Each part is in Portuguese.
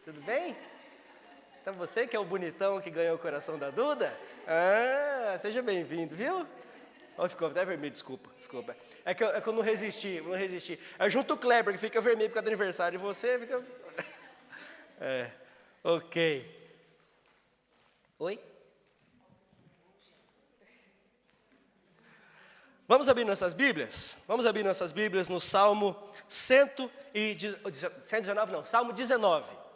Tudo bem? Então você que é o bonitão que ganhou o coração da Duda? Seja bem-vindo, viu? Oh, ficou até vermelho, desculpa. É que eu não resisti. É junto o Kleber, que fica vermelho por causa do aniversário, e você fica... ok. Oi? Vamos abrir nossas Bíblias? Vamos abrir nossas Bíblias no Salmo 119, não, Salmo 19.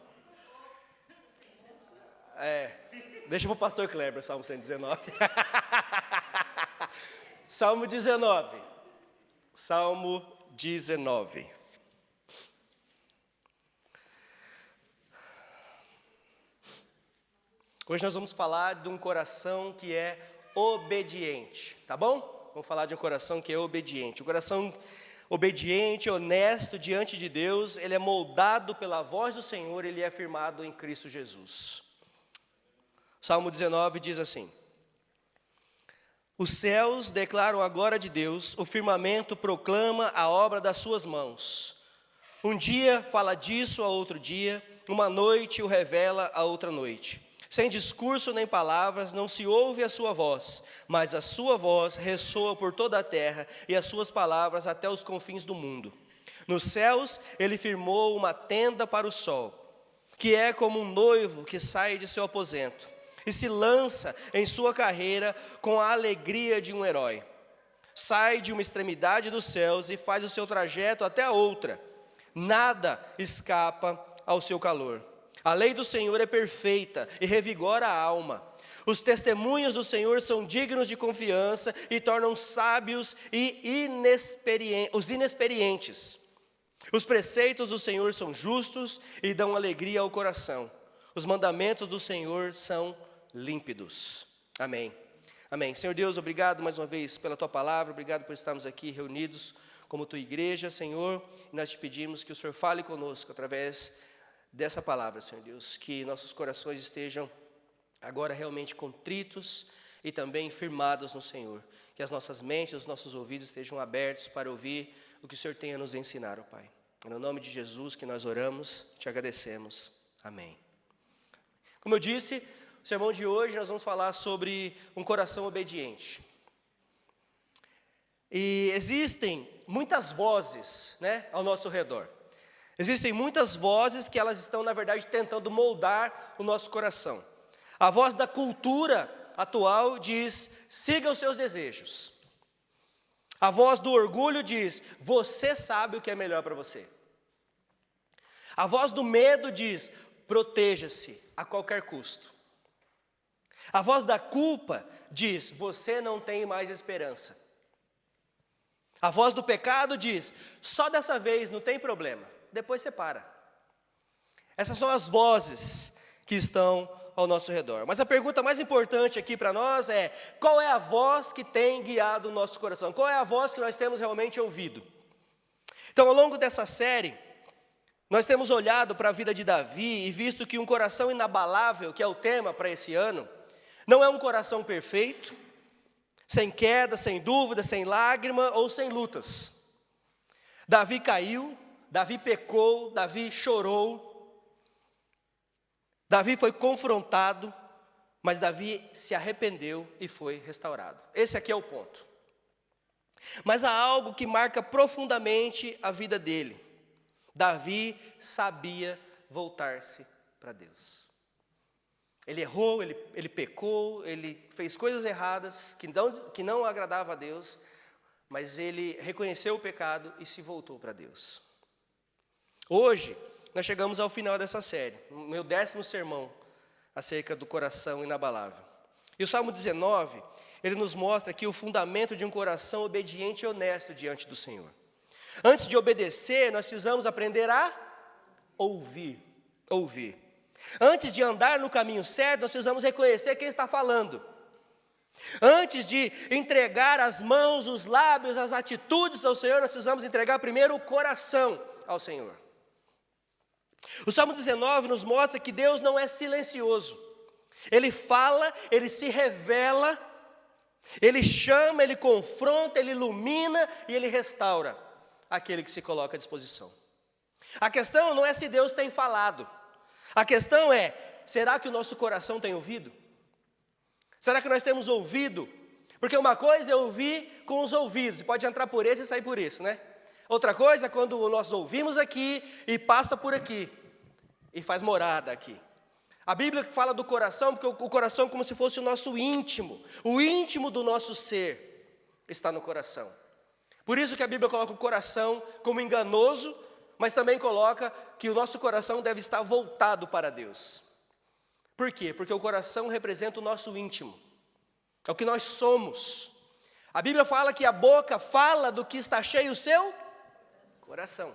Deixa para o pastor Kleber, Salmo 119. Salmo 19. Salmo 19. Hoje nós vamos falar de um coração que é obediente, tá bom? Vamos falar de um coração que é obediente. Um coração obediente, honesto diante de Deus, ele é moldado pela voz do Senhor, ele é firmado em Cristo Jesus. Salmo 19 diz assim: os céus declaram a glória de Deus, o firmamento proclama a obra das suas mãos. Um dia fala disso a outro dia, uma noite o revela a outra noite. Sem discurso nem palavras, não se ouve a sua voz, mas a sua voz ressoa por toda a terra e as suas palavras até os confins do mundo. Nos céus ele firmou uma tenda para o sol, que é como um noivo que sai de seu aposento e se lança em sua carreira com a alegria de um herói. Sai de uma extremidade dos céus e faz o seu trajeto até a outra. Nada escapa ao seu calor. A lei do Senhor é perfeita e revigora a alma. Os testemunhos do Senhor são dignos de confiança e tornam sábios os inexperientes. Os preceitos do Senhor são justos e dão alegria ao coração. Os mandamentos do Senhor são límpidos. Amém. Amém. Senhor Deus, obrigado mais uma vez pela Tua palavra, obrigado por estarmos aqui reunidos como Tua igreja, Senhor. E nós te pedimos que o Senhor fale conosco através dessa palavra, Senhor Deus, que nossos corações estejam agora realmente contritos e também firmados no Senhor. Que as nossas mentes, os nossos ouvidos estejam abertos para ouvir o que o Senhor tem a nos ensinar, ó Pai. É no nome de Jesus que nós oramos, te agradecemos. Amém. Como eu disse, o sermão de hoje nós vamos falar sobre um coração obediente. E existem muitas vozes, ao nosso redor. Existem muitas vozes que elas estão, na verdade, tentando moldar o nosso coração. A voz da cultura atual diz: siga os seus desejos. A voz do orgulho diz: você sabe o que é melhor para você. A voz do medo diz: proteja-se a qualquer custo. A voz da culpa diz: você não tem mais esperança. A voz do pecado diz: só dessa vez, não tem problema, depois você para. Essas são as vozes que estão ao nosso redor. Mas a pergunta mais importante aqui para nós é: qual é a voz que tem guiado o nosso coração? Qual é a voz que nós temos realmente ouvido? Então, ao longo dessa série, nós temos olhado para a vida de Davi e visto que um coração inabalável, que é o tema para esse ano, não é um coração perfeito, sem queda, sem dúvida, sem lágrima ou sem lutas. Davi caiu, Davi pecou, Davi chorou, Davi foi confrontado, mas Davi se arrependeu e foi restaurado. Esse aqui é o ponto. Mas há algo que marca profundamente a vida dele. Davi sabia voltar-se para Deus. Ele errou, ele pecou, ele fez coisas erradas que não agradavam a Deus, mas ele reconheceu o pecado e se voltou para Deus. Hoje, nós chegamos ao final dessa série, o meu 10º sermão acerca do coração inabalável. E o Salmo 19, ele nos mostra aqui o fundamento de um coração obediente e honesto diante do Senhor. Antes de obedecer, nós precisamos aprender a ouvir. Antes de andar no caminho certo, nós precisamos reconhecer quem está falando. Antes de entregar as mãos, os lábios, as atitudes ao Senhor, nós precisamos entregar primeiro o coração ao Senhor. O Salmo 19 nos mostra que Deus não é silencioso. Ele fala, Ele se revela, Ele chama, Ele confronta, Ele ilumina e Ele restaura aquele que se coloca à disposição. A questão não é se Deus tem falado. A questão é, será que o nosso coração tem ouvido? Será que nós temos ouvido? Porque uma coisa é ouvir com os ouvidos, e pode entrar por esse e sair por esse, né? Outra coisa é quando nós ouvimos aqui e passa por aqui, e faz morada aqui. A Bíblia fala do coração, porque o coração é como se fosse o nosso íntimo. O íntimo do nosso ser está no coração. Por isso que a Bíblia coloca o coração como enganoso, mas também coloca que o nosso coração deve estar voltado para Deus. Por quê? Porque o coração representa o nosso íntimo. É o que nós somos. A Bíblia fala que a boca fala do que está cheio o seu coração.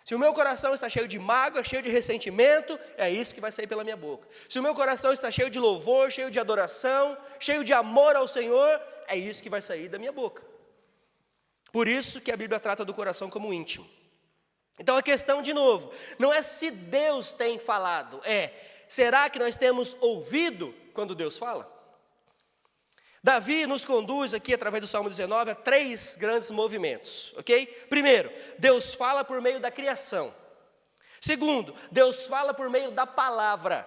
Se o meu coração está cheio de mágoa, cheio de ressentimento, é isso que vai sair pela minha boca. Se o meu coração está cheio de louvor, cheio de adoração, cheio de amor ao Senhor, é isso que vai sair da minha boca. Por isso que a Bíblia trata do coração como íntimo. Então a questão, de novo, não é se Deus tem falado, será que nós temos ouvido quando Deus fala? Davi nos conduz aqui, através do Salmo 19, a 3 grandes movimentos, ok? Primeiro, Deus fala por meio da criação. Segundo, Deus fala por meio da palavra.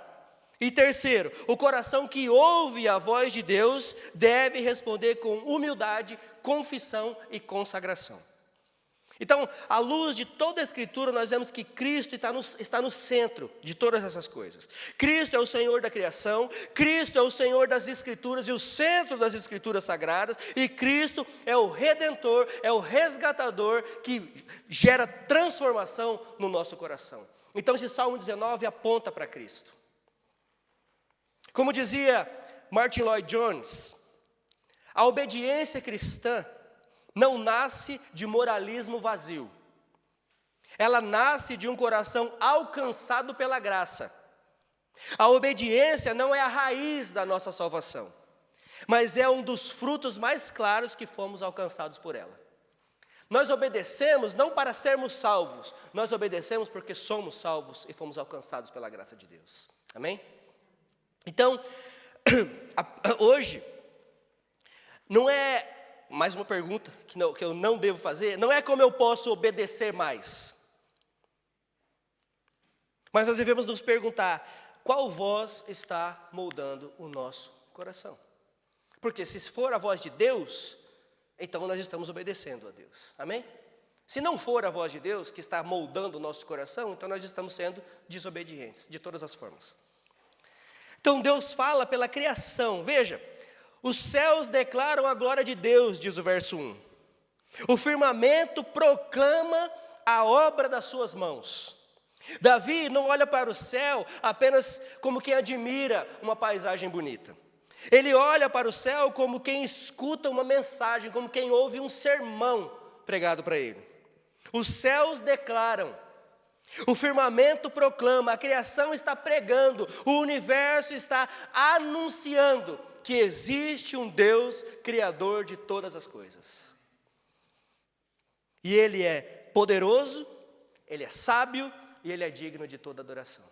E terceiro, o coração que ouve a voz de Deus deve responder com humildade, confissão e consagração. Então, à luz de toda a Escritura, nós vemos que Cristo está no centro de todas essas coisas. Cristo é o Senhor da criação, Cristo é o Senhor das Escrituras e o centro das Escrituras sagradas, e Cristo é o Redentor, é o resgatador que gera transformação no nosso coração. Então, esse Salmo 19 aponta para Cristo. Como dizia Martin Lloyd Jones, a obediência cristã não nasce de moralismo vazio. Ela nasce de um coração alcançado pela graça. A obediência não é a raiz da nossa salvação, mas é um dos frutos mais claros que fomos alcançados por ela. Nós obedecemos não para sermos salvos, nós obedecemos porque somos salvos e fomos alcançados pela graça de Deus. Amém? Então, hoje, não é... Mais uma pergunta que eu não devo fazer, não é como eu posso obedecer mais. Mas nós devemos nos perguntar, qual voz está moldando o nosso coração? Porque se for a voz de Deus, então nós estamos obedecendo a Deus. Amém? Se não for a voz de Deus que está moldando o nosso coração, então nós estamos sendo desobedientes, de todas as formas. Então Deus fala pela criação, veja. Os céus declaram a glória de Deus, diz o verso 1. O firmamento proclama a obra das suas mãos. Davi não olha para o céu apenas como quem admira uma paisagem bonita. Ele olha para o céu como quem escuta uma mensagem, como quem ouve um sermão pregado para ele. Os céus declaram, o firmamento proclama, a criação está pregando, o universo está anunciando que existe um Deus criador de todas as coisas. E Ele é poderoso, Ele é sábio e Ele é digno de toda adoração.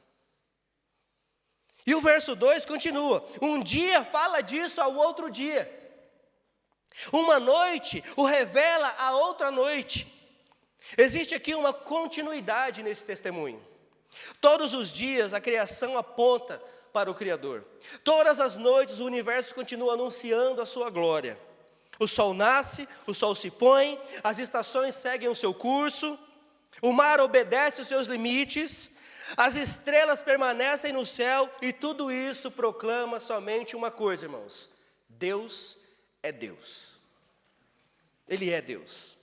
E o verso 2 continua, um dia fala disso ao outro dia. Uma noite o revela a outra noite. Existe aqui uma continuidade nesse testemunho. Todos os dias a criação aponta para o Criador. Todas as noites o universo continua anunciando a sua glória. O sol nasce, o sol se põe, as estações seguem o seu curso, o mar obedece os seus limites, as estrelas permanecem no céu e tudo isso proclama somente uma coisa, irmãos: Deus é Deus. Ele é Deus.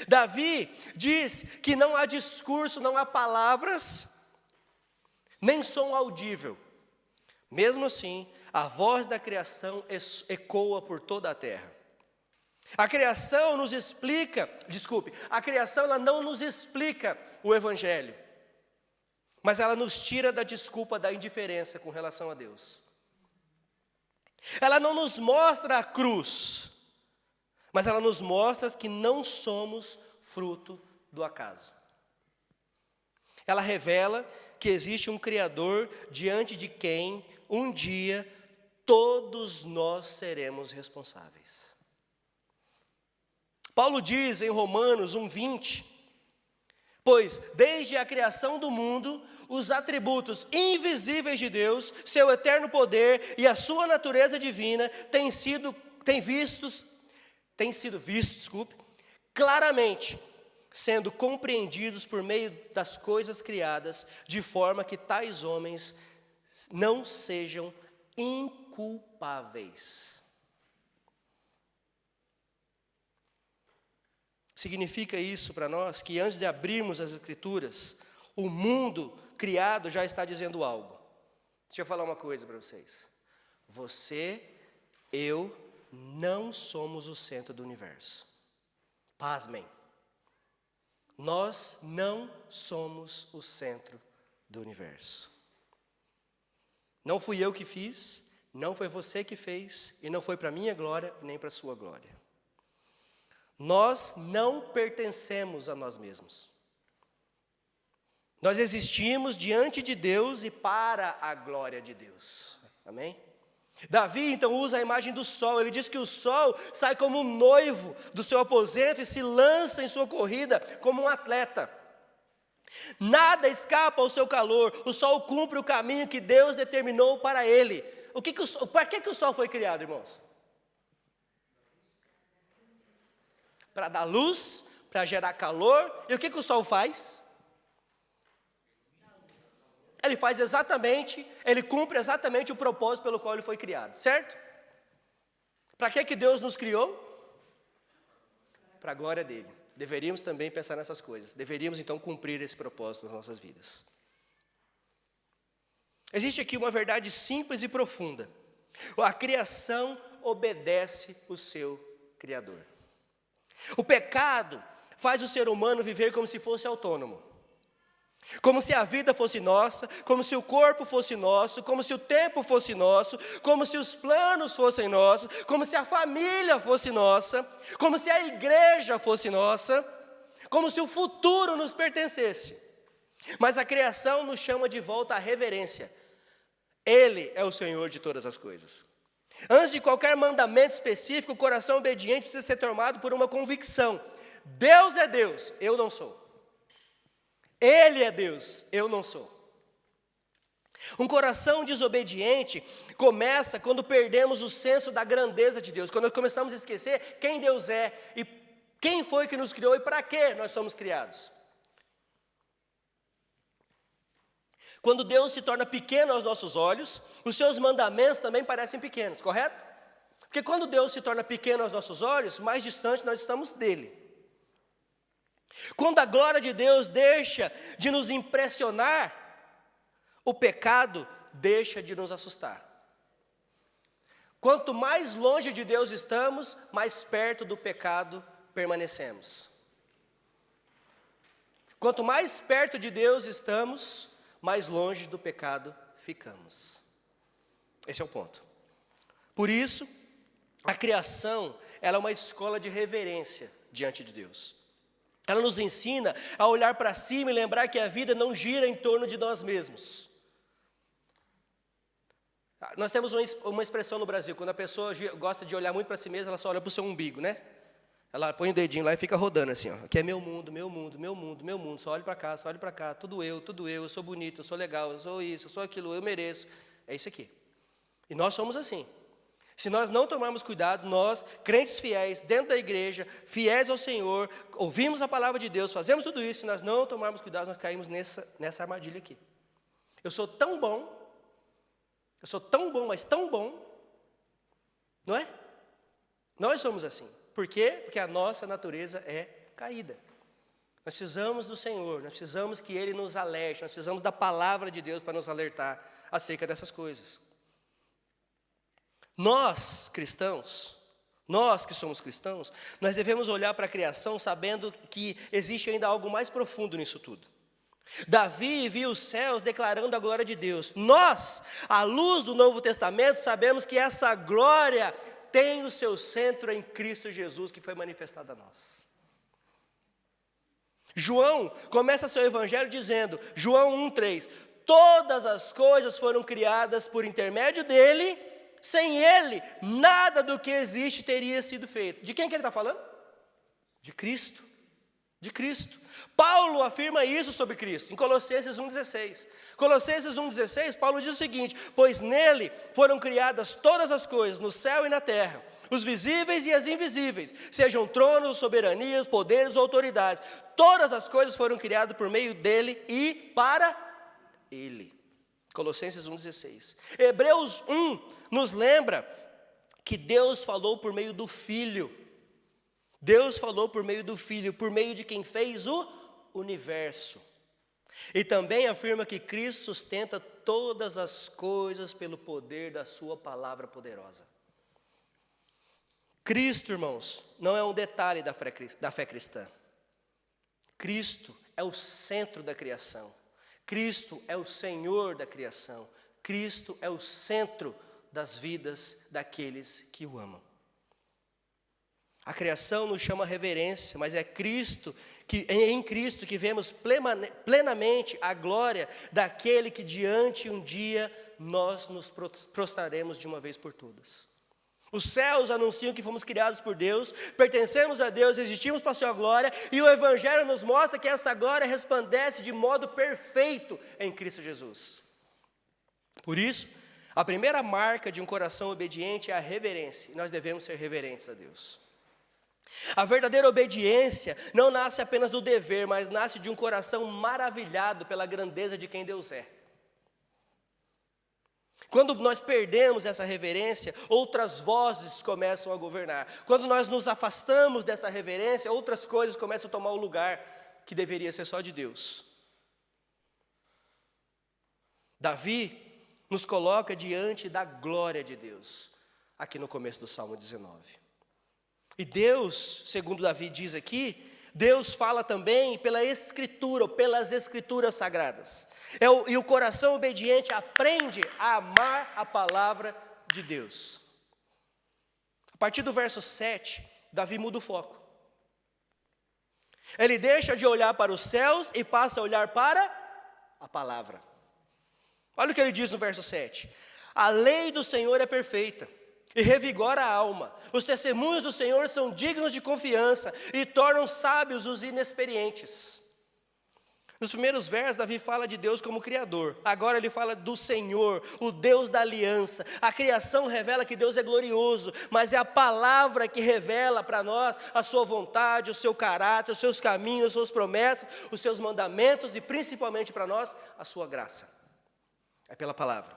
Davi diz que não há discurso, não há palavras, nem som audível. Mesmo assim, a voz da criação ecoa por toda a terra. A criação nos explica, a criação ela não nos explica o Evangelho, mas ela nos tira da desculpa da indiferença com relação a Deus. Ela não nos mostra a cruz, mas ela nos mostra que não somos fruto do acaso. Ela revela que existe um Criador diante de quem um dia todos nós seremos responsáveis. Paulo diz em Romanos 1:20, Pois, desde a criação do mundo, os atributos invisíveis de Deus, seu eterno poder e a sua natureza divina têm sido vistos, claramente, sendo compreendidos por meio das coisas criadas, de forma que tais homens não sejam inculpáveis. Significa isso para nós que antes de abrirmos as Escrituras, o mundo criado já está dizendo algo. Deixa eu falar uma coisa para vocês. Você, eu, não somos o centro do universo. Pasmem. Nós não somos o centro do universo. Não fui eu que fiz, não foi você que fez, e não foi para a minha glória, nem para a sua glória. Nós não pertencemos a nós mesmos. Nós existimos diante de Deus e para a glória de Deus. Amém? Davi então usa a imagem do sol. Ele diz que o sol sai como um noivo do seu aposento e se lança em sua corrida como um atleta. Nada escapa ao seu calor. O sol cumpre o caminho que Deus determinou para ele. Para que o sol foi criado, irmãos? Para dar luz, para gerar calor. E o que o sol faz? Ele cumpre exatamente o propósito pelo qual ele foi criado, certo? Para que Deus nos criou? Para a glória dele. Deveríamos também pensar nessas coisas. Deveríamos então cumprir esse propósito nas nossas vidas. Existe aqui uma verdade simples e profunda. A criação obedece o seu Criador. O pecado faz o ser humano viver como se fosse autônomo. Como se a vida fosse nossa, como se o corpo fosse nosso, como se o tempo fosse nosso, como se os planos fossem nossos, como se a família fosse nossa, como se a igreja fosse nossa, como se o futuro nos pertencesse. Mas a criação nos chama de volta à reverência. Ele é o Senhor de todas as coisas. Antes de qualquer mandamento específico, o coração obediente precisa ser tomado por uma convicção. Deus é Deus, eu não sou. Ele é Deus, eu não sou. Um coração desobediente começa quando perdemos o senso da grandeza de Deus, quando começamos a esquecer quem Deus é e quem foi que nos criou e para que nós somos criados. Quando Deus se torna pequeno aos nossos olhos, os seus mandamentos também parecem pequenos, correto? Porque quando Deus se torna pequeno aos nossos olhos, mais distante nós estamos dele. Quando a glória de Deus deixa de nos impressionar, o pecado deixa de nos assustar. Quanto mais longe de Deus estamos, mais perto do pecado permanecemos. Quanto mais perto de Deus estamos, mais longe do pecado ficamos. Esse é o ponto. Por isso, a criação, ela é uma escola de reverência diante de Deus. Ela nos ensina a olhar para cima e lembrar que a vida não gira em torno de nós mesmos. Nós temos uma expressão no Brasil, quando a pessoa gosta de olhar muito para si mesma, ela só olha para o seu umbigo, né? Ela põe o dedinho lá e fica rodando assim, ó. Aqui é meu mundo, meu mundo, meu mundo, meu mundo. Só olho para cá, tudo eu sou bonito, eu sou legal, eu sou isso, eu sou aquilo, eu mereço. É isso aqui. E nós somos assim. Se nós não tomarmos cuidado, nós, crentes fiéis, dentro da igreja, fiéis ao Senhor, ouvimos a palavra de Deus, fazemos tudo isso, se nós não tomarmos cuidado, nós caímos nessa armadilha aqui. Eu sou tão bom, mas tão bom, não é? Nós somos assim. Por quê? Porque a nossa natureza é caída. Nós precisamos do Senhor, nós precisamos que Ele nos alerte, nós precisamos da palavra de Deus para nos alertar acerca dessas coisas. Nós, cristãos, nós que somos cristãos, nós devemos olhar para a criação sabendo que existe ainda algo mais profundo nisso tudo. Davi viu os céus declarando a glória de Deus. Nós, à luz do Novo Testamento, sabemos que essa glória tem o seu centro em Cristo Jesus, que foi manifestado a nós. João começa seu evangelho dizendo, João 1,3, todas as coisas foram criadas por intermédio dele, sem ele, nada do que existe teria sido feito. De quem que ele está falando? De Cristo. de Cristo. Paulo afirma isso sobre Cristo, em Colossenses 1,16. Colossenses 1,16, Paulo diz o seguinte: pois nele foram criadas todas as coisas, no céu e na terra, os visíveis e as invisíveis, sejam tronos, soberanias, poderes ou autoridades. Todas as coisas foram criadas por meio dele e para ele. Colossenses 1,16. Hebreus 1 nos lembra que Deus falou por meio do Filho. Deus falou por meio do Filho, por meio de quem fez o universo. E também afirma que Cristo sustenta todas as coisas pelo poder da sua palavra poderosa. Cristo, irmãos, não é um detalhe da fé cristã. Cristo é o centro da criação. Cristo é o Senhor da criação. Cristo é o centro das vidas daqueles que o amam. A criação nos chama a reverência, mas é em Cristo que vemos plenamente a glória daquele que diante um dia nós nos prostraremos de uma vez por todas. Os céus anunciam que fomos criados por Deus, pertencemos a Deus, existimos para a sua glória, e o Evangelho nos mostra que essa glória resplandece de modo perfeito em Cristo Jesus. Por isso, a primeira marca de um coração obediente é a reverência, e nós devemos ser reverentes a Deus. A verdadeira obediência não nasce apenas do dever, mas nasce de um coração maravilhado pela grandeza de quem Deus é. Quando nós perdemos essa reverência, outras vozes começam a governar. Quando nós nos afastamos dessa reverência, outras coisas começam a tomar o lugar que deveria ser só de Deus. Davi nos coloca diante da glória de Deus, aqui no começo do Salmo 19. E Deus, segundo Davi diz aqui, Deus fala também pela Escritura, ou pelas Escrituras Sagradas. E o coração obediente aprende a amar a palavra de Deus. A partir do verso 7, Davi muda o foco. Ele deixa de olhar para os céus e passa a olhar para a palavra. Olha o que ele diz no verso 7. A lei do Senhor é perfeita e revigora a alma. Os testemunhos do Senhor são dignos de confiança e tornam sábios os inexperientes. Nos primeiros versos, Davi fala de Deus como Criador. Agora ele fala do Senhor, o Deus da aliança. A criação revela que Deus é glorioso, mas é a palavra que revela para nós a sua vontade, o seu caráter, os seus caminhos, as suas promessas, os seus mandamentos e principalmente para nós, a sua graça. É pela palavra.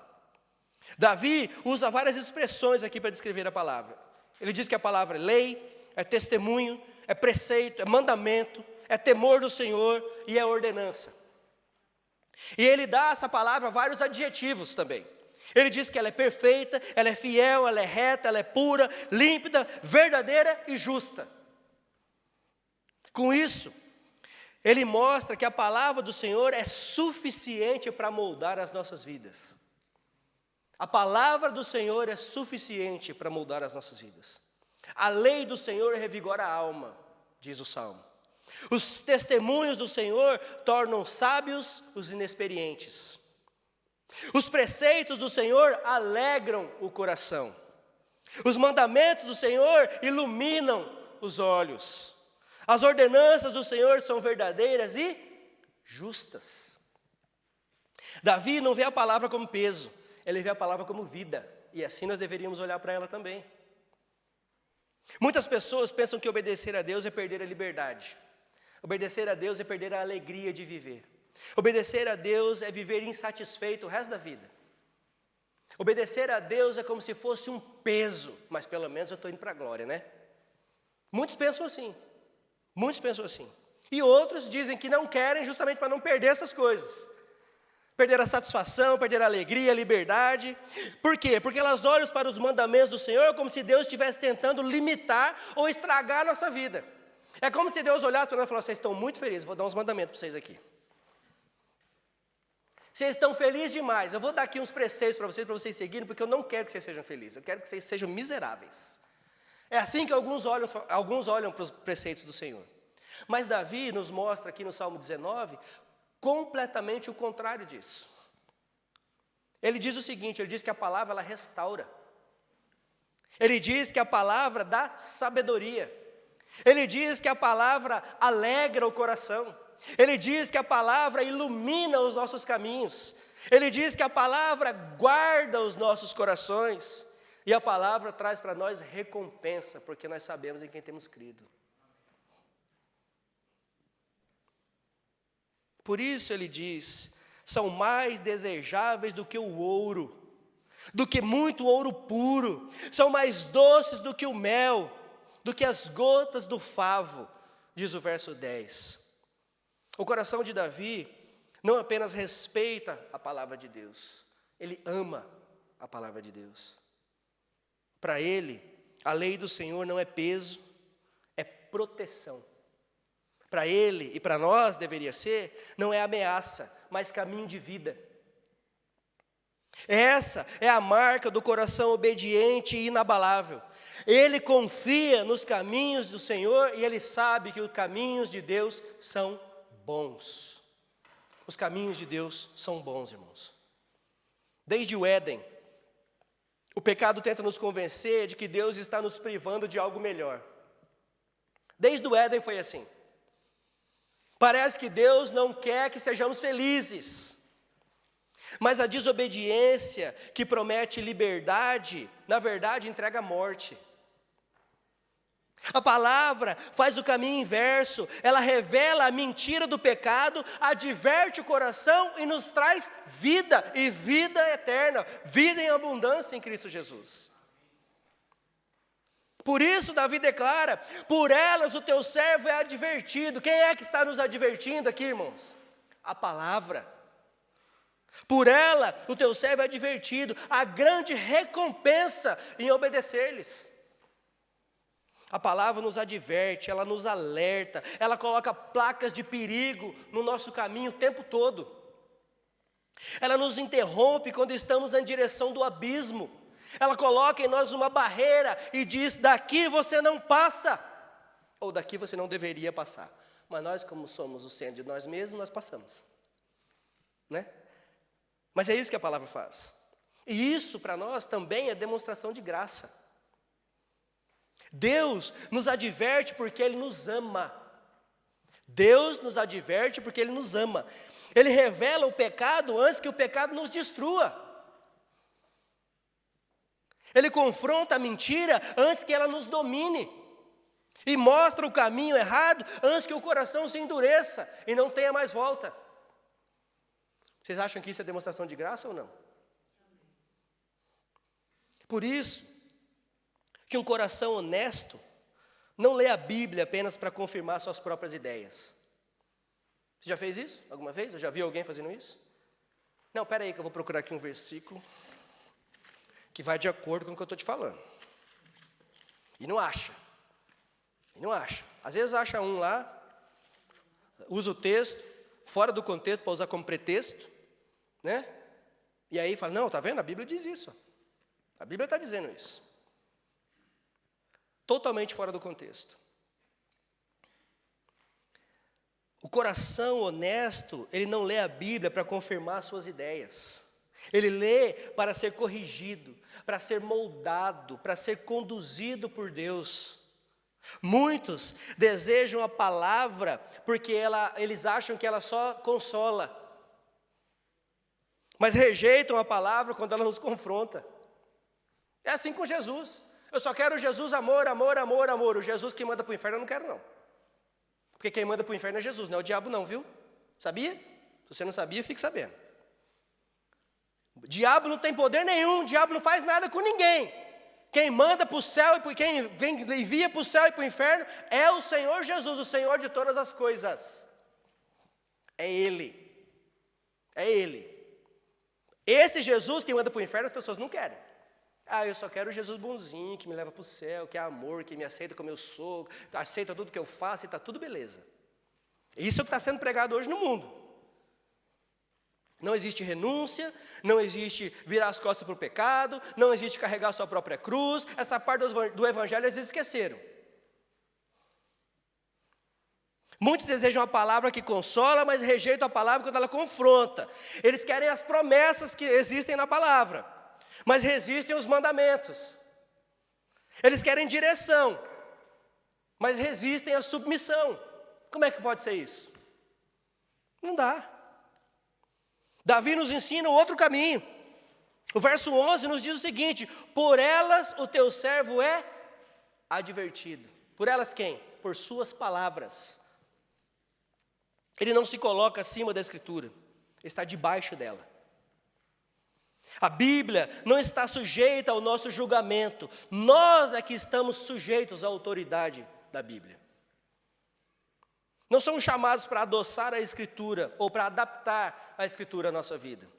Davi usa várias expressões aqui para descrever a palavra. Ele diz que a palavra é lei, é testemunho, é preceito, é mandamento, é temor do Senhor e é ordenança. E ele dá a essa palavra vários adjetivos também. Ele diz que ela é perfeita, ela é fiel, ela é reta, ela é pura, límpida, verdadeira e justa. Com isso, ele mostra que a palavra do Senhor é suficiente para moldar as nossas vidas. A palavra do Senhor é suficiente para moldar as nossas vidas. A lei do Senhor revigora a alma, diz o Salmo. Os testemunhos do Senhor tornam sábios os inexperientes. Os preceitos do Senhor alegram o coração. Os mandamentos do Senhor iluminam os olhos. As ordenanças do Senhor são verdadeiras e justas. Davi não vê a palavra como peso, ele vê a palavra como vida. E assim nós deveríamos olhar para ela também. Muitas pessoas pensam que obedecer a Deus é perder a liberdade. Obedecer a Deus é perder a alegria de viver. Obedecer a Deus é viver insatisfeito o resto da vida. Obedecer a Deus é como se fosse um peso, mas pelo menos eu estou indo para a glória, né? Muitos pensam assim. Muitos pensam assim. E outros dizem que não querem justamente para não perder essas coisas. Perder a satisfação, perder a alegria, a liberdade. Por quê? Porque elas olham para os mandamentos do Senhor como se Deus estivesse tentando limitar ou estragar a nossa vida. É como se Deus olhasse para nós e falasse: vocês estão muito felizes, vou dar uns mandamentos para vocês aqui. Vocês estão felizes demais, eu vou dar aqui uns preceitos para vocês seguirem, porque eu não quero que vocês sejam felizes, eu quero que vocês sejam miseráveis. É assim que alguns olham para os preceitos do Senhor. Mas Davi nos mostra aqui no Salmo 19, completamente o contrário disso. Ele diz o seguinte, ele diz que a palavra ela restaura. Ele diz que a palavra dá sabedoria. Ele diz que a palavra alegra o coração. Ele diz que a palavra ilumina os nossos caminhos. Ele diz que a palavra guarda os nossos corações. E a palavra traz para nós recompensa, porque nós sabemos em quem temos crido. Por isso ele diz, são mais desejáveis do que o ouro, do que muito ouro puro, são mais doces do que o mel, do que as gotas do favo, diz o verso 10. O coração de Davi não apenas respeita a palavra de Deus, ele ama a palavra de Deus. Para ele, a lei do Senhor não é peso, é proteção. Para ele e para nós deveria ser, não é ameaça, mas caminho de vida. Essa é a marca do coração obediente e inabalável. Ele confia nos caminhos do Senhor e ele sabe que os caminhos de Deus são bons. Os caminhos de Deus são bons, irmãos. Desde o Éden, o pecado tenta nos convencer de que Deus está nos privando de algo melhor. Desde o Éden foi assim. Parece que Deus não quer que sejamos felizes. Mas a desobediência que promete liberdade, na verdade entrega a morte. A palavra faz o caminho inverso, ela revela a mentira do pecado, adverte o coração e nos traz vida, e vida eterna, vida em abundância em Cristo Jesus. Por isso Davi declara, por elas o teu servo é advertido. Quem é que está nos advertindo aqui, irmãos? A palavra. Por ela o teu servo é advertido, a grande recompensa em obedecer-lhes. A palavra nos adverte, ela nos alerta, ela coloca placas de perigo no nosso caminho o tempo todo. Ela nos interrompe quando estamos em direção do abismo. Ela coloca em nós uma barreira e diz, daqui você não passa, ou daqui você não deveria passar. Mas nós, como somos o centro de nós mesmos, nós passamos, né? Mas é isso que a palavra faz. E isso para nós também é demonstração de graça. Deus nos adverte porque Ele nos ama. Deus nos adverte porque Ele nos ama. Ele revela o pecado antes que o pecado nos destrua. Ele confronta a mentira antes que ela nos domine. E mostra o caminho errado antes que o coração se endureça e não tenha mais volta. Vocês acham que isso é demonstração de graça ou não? Por isso, que um coração honesto não lê a Bíblia apenas para confirmar suas próprias ideias. Você já fez isso alguma vez? Eu já vi alguém fazendo isso? Não, espera aí que eu vou procurar aqui um versículo que vai de acordo com o que eu estou te falando. E não acha. Às vezes acha um lá, usa o texto, fora do contexto para usar como pretexto, né? E aí fala, não, está vendo? A Bíblia diz isso. A Bíblia está dizendo isso. Totalmente fora do contexto. O coração honesto, ele não lê a Bíblia para confirmar suas ideias. Ele lê para ser corrigido, para ser moldado, para ser conduzido por Deus. Muitos desejam a palavra porque eles acham que ela só consola. Mas rejeitam a palavra quando ela nos confronta. É assim com Jesus. Eu só quero Jesus, amor, amor, amor, amor. O Jesus que manda para o inferno eu não quero não. Porque quem manda para o inferno é Jesus, não é o diabo não, viu? Sabia? Se você não sabia, fique sabendo. O diabo não tem poder nenhum, o diabo não faz nada com ninguém. Quem manda para o céu, e quem envia para o céu e para o inferno é o Senhor Jesus, o Senhor de todas as coisas. É Ele. É Ele. Esse Jesus que manda para o inferno as pessoas não querem. Ah, eu só quero o Jesus bonzinho, que me leva para o céu, que é amor, que me aceita como eu sou, aceita tudo que eu faço e está tudo beleza. Isso é o que está sendo pregado hoje no mundo. Não existe renúncia, não existe virar as costas para o pecado, não existe carregar a sua própria cruz. Essa parte do evangelho eles esqueceram. Muitos desejam a palavra que consola, mas rejeitam a palavra quando ela confronta. Eles querem as promessas que existem na palavra, mas resistem aos mandamentos. Eles querem direção, mas resistem à submissão. Como é que pode ser isso? Não dá. Davi nos ensina outro caminho. O verso 11 nos diz o seguinte: por elas o teu servo é advertido. Por elas quem? Por suas palavras. Ele não se coloca acima da Escritura, ele está debaixo dela. A Bíblia não está sujeita ao nosso julgamento, nós é que estamos sujeitos à autoridade da Bíblia. Não somos chamados para adoçar a Escritura ou para adaptar a Escritura à nossa vida.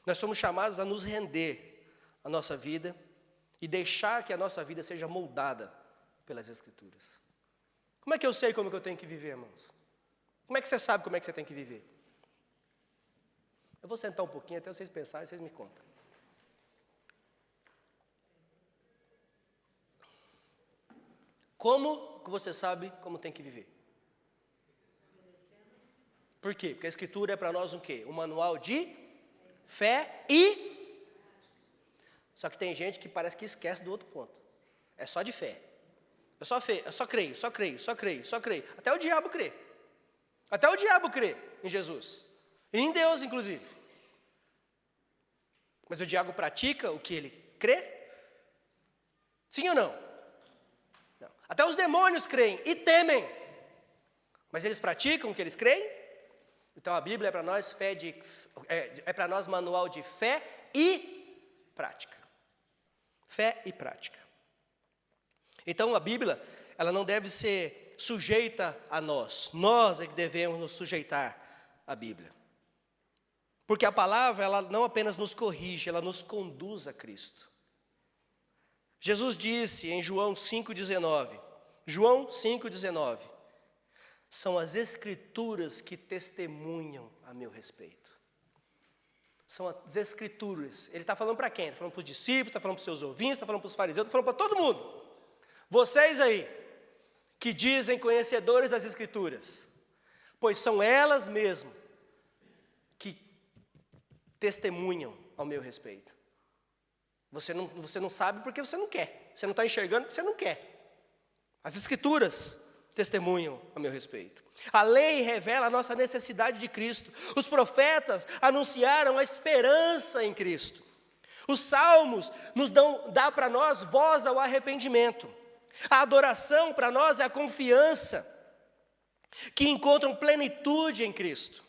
Nós somos chamados a nos render à nossa vida e deixar que a nossa vida seja moldada pelas Escrituras. Como é que eu sei como que eu tenho que viver, irmãos? Como é que você sabe como é que você tem que viver? Eu vou sentar um pouquinho até vocês pensarem e vocês me contam. Como que você sabe como tem que viver? Por quê? Porque a Escritura é para nós um quê? Um manual de fé e... Só que tem gente que parece que esquece do outro ponto. É só de fé. Eu só creio. Até o diabo crê. Até o diabo crê em Jesus. E em Deus, inclusive. Mas o diabo pratica o que ele crê? Sim ou não? Não. Até os demônios creem e temem. Mas eles praticam o que eles creem? Então a Bíblia é para nós para nós manual de fé e prática. Fé e prática. Então a Bíblia, ela não deve ser sujeita a nós. Nós é que devemos nos sujeitar à Bíblia. Porque a palavra, ela não apenas nos corrige, ela nos conduz a Cristo. Jesus disse em João 5,19, João 5,19, são as Escrituras que testemunham a meu respeito. São as Escrituras. Ele está falando para quem? Ele está falando para os discípulos, está falando para os seus ouvintes, está falando para os fariseus, está falando para todo mundo. Vocês aí, que dizem conhecedores das Escrituras, pois são elas mesmas que testemunham ao meu respeito. Você não sabe porque você não quer. Você não está enxergando porque você não quer. As Escrituras testemunham a meu respeito. A lei revela a nossa necessidade de Cristo. Os profetas anunciaram a esperança em Cristo. Os salmos dá para nós voz ao arrependimento. A adoração para nós é a confiança que encontram plenitude em Cristo.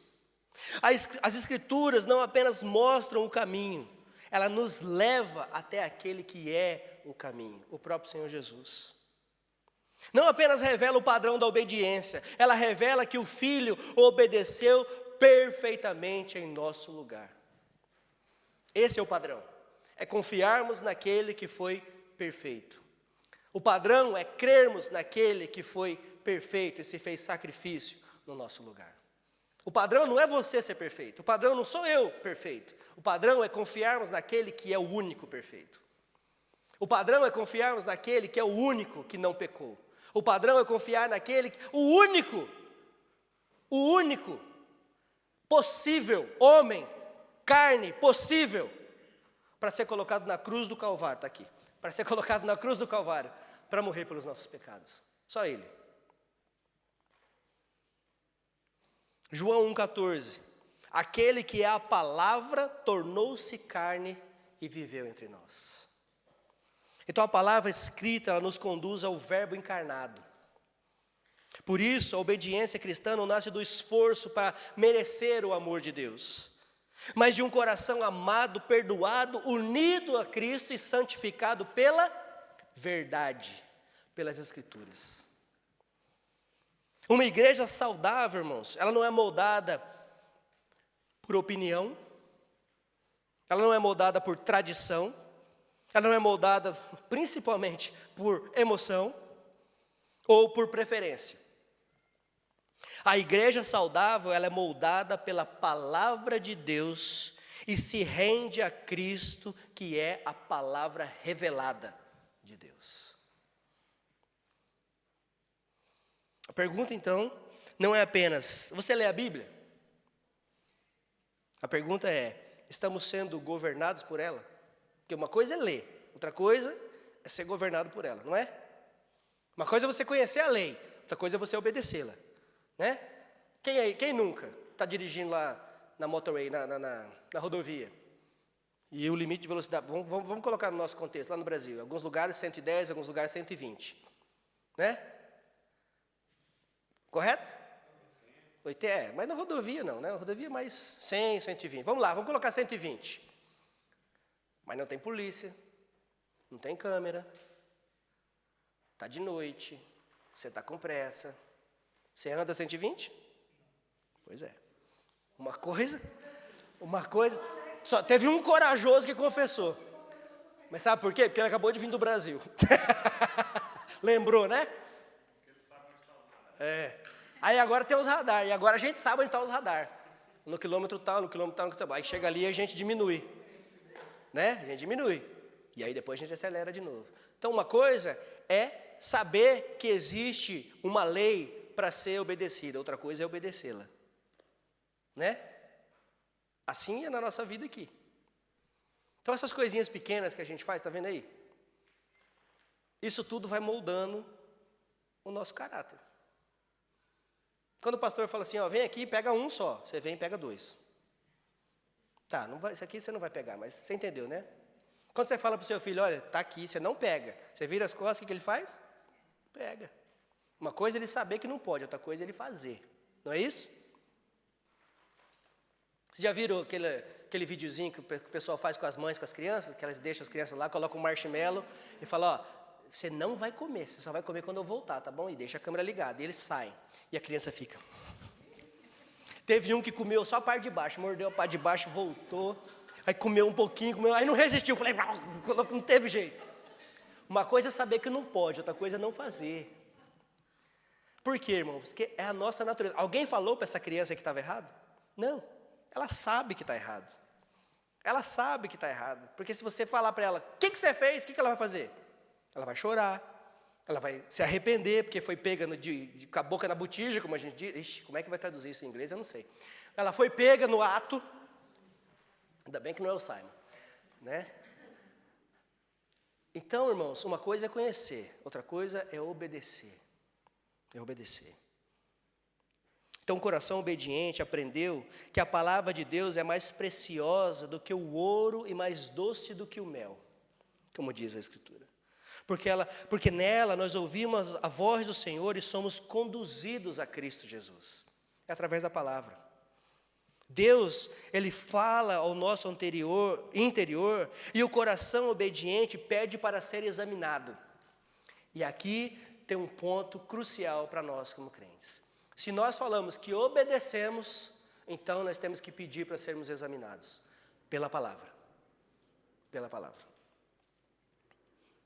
As Escrituras não apenas mostram o caminho, ela nos leva até aquele que é o caminho, o próprio Senhor Jesus. Não apenas revela o padrão da obediência, ela revela que o Filho obedeceu perfeitamente em nosso lugar. Esse é o padrão, é confiarmos naquele que foi perfeito. O padrão é crermos naquele que foi perfeito e se fez sacrifício no nosso lugar. O padrão não é você ser perfeito, o padrão não sou eu perfeito. O padrão é confiarmos naquele que é o único perfeito. O padrão é confiarmos naquele que é o único que não pecou. O padrão é confiar naquele, o único possível, homem, carne, possível, para ser colocado na cruz do Calvário, está aqui. Para ser colocado na cruz do Calvário, para morrer pelos nossos pecados. Só Ele. João 1,14. Aquele que é a palavra tornou-se carne e viveu entre nós. Então a palavra escrita, ela nos conduz ao verbo encarnado. Por isso, a obediência cristã não nasce do esforço para merecer o amor de Deus, mas de um coração amado, perdoado, unido a Cristo e santificado pela verdade, pelas Escrituras. Uma igreja saudável, irmãos, ela não é moldada por opinião, ela não é moldada por tradição, ela não é moldada principalmente por emoção ou por preferência. A igreja saudável, ela é moldada pela palavra de Deus e se rende a Cristo, que é a palavra revelada de Deus. A pergunta então não é apenas, você lê a Bíblia? A pergunta é, estamos sendo governados por ela? Porque uma coisa é ler, outra coisa é ser governado por ela, não é? Uma coisa é você conhecer a lei, outra coisa é você obedecê-la, né? Quem nunca está dirigindo lá na motorway, na rodovia? E o limite de velocidade, vamos colocar no nosso contexto, lá no Brasil, em alguns lugares 110, em alguns lugares 120, né? Correto? 80, mas na rodovia não, né? Na rodovia mais 100, 120. Vamos lá, vamos colocar 120. Mas não tem polícia, não tem câmera, está de noite, você está com pressa. Você anda 120? Pois é. Uma coisa, só teve um corajoso que confessou. Mas sabe por quê? Porque ele acabou de vir do Brasil. Lembrou, né? É. Aí agora tem os radar, e agora a gente sabe onde estão os radar. No quilômetro tal, no quilômetro tal, no quilômetro tal. Aí chega ali e a gente diminui. Né? A gente diminui. E aí depois a gente acelera de novo. Então uma coisa é saber que existe uma lei para ser obedecida, outra coisa é obedecê-la. Né? Assim é na nossa vida aqui. Então essas coisinhas pequenas que a gente faz, está vendo aí? Isso tudo vai moldando o nosso caráter. Quando o pastor fala assim, ó, vem aqui e pega um só, você vem e pega dois. Tá, não vai, isso aqui você não vai pegar, mas você entendeu, né? Quando você fala para o seu filho, olha, tá aqui, você não pega. Você vira as costas, o que ele faz? Pega. Uma coisa é ele saber que não pode, outra coisa é ele fazer. Não é isso? Vocês já viram aquele videozinho que o pessoal faz com as mães, com as crianças? Que elas deixam as crianças lá, colocam um marshmallow e falam, ó, você não vai comer, você só vai comer quando eu voltar, tá bom? E deixa a câmera ligada. E eles saem. E a criança fica. Teve um que comeu só a parte de baixo, mordeu a parte de baixo, voltou. Aí comeu um pouquinho, aí não resistiu. Falei, não teve jeito. Uma coisa é saber que não pode, outra coisa é não fazer. Por quê, irmãos? Porque é a nossa natureza. Alguém falou para essa criança que estava errado? Não. Ela sabe que está errado. Ela sabe que está errado. Porque se você falar para ela, o que você fez? O que ela vai fazer? Ela vai chorar. Ela vai se arrepender, porque foi pega com a boca na botija, como a gente diz. Ixi, como é que vai traduzir isso em inglês? Eu não sei. Ela foi pega no ato. Ainda bem que não é o Simon. Né? Então, irmãos, uma coisa é conhecer, outra coisa é obedecer. É obedecer. Então, o coração obediente aprendeu que a palavra de Deus é mais preciosa do que o ouro e mais doce do que o mel, como diz a Escritura. Porque nela nós ouvimos a voz do Senhor e somos conduzidos a Cristo Jesus. É através da palavra. Deus, Ele fala ao nosso interior e o coração obediente pede para ser examinado. E aqui tem um ponto crucial para nós como crentes. Se nós falamos que obedecemos, então nós temos que pedir para sermos examinados pela palavra. Pela palavra.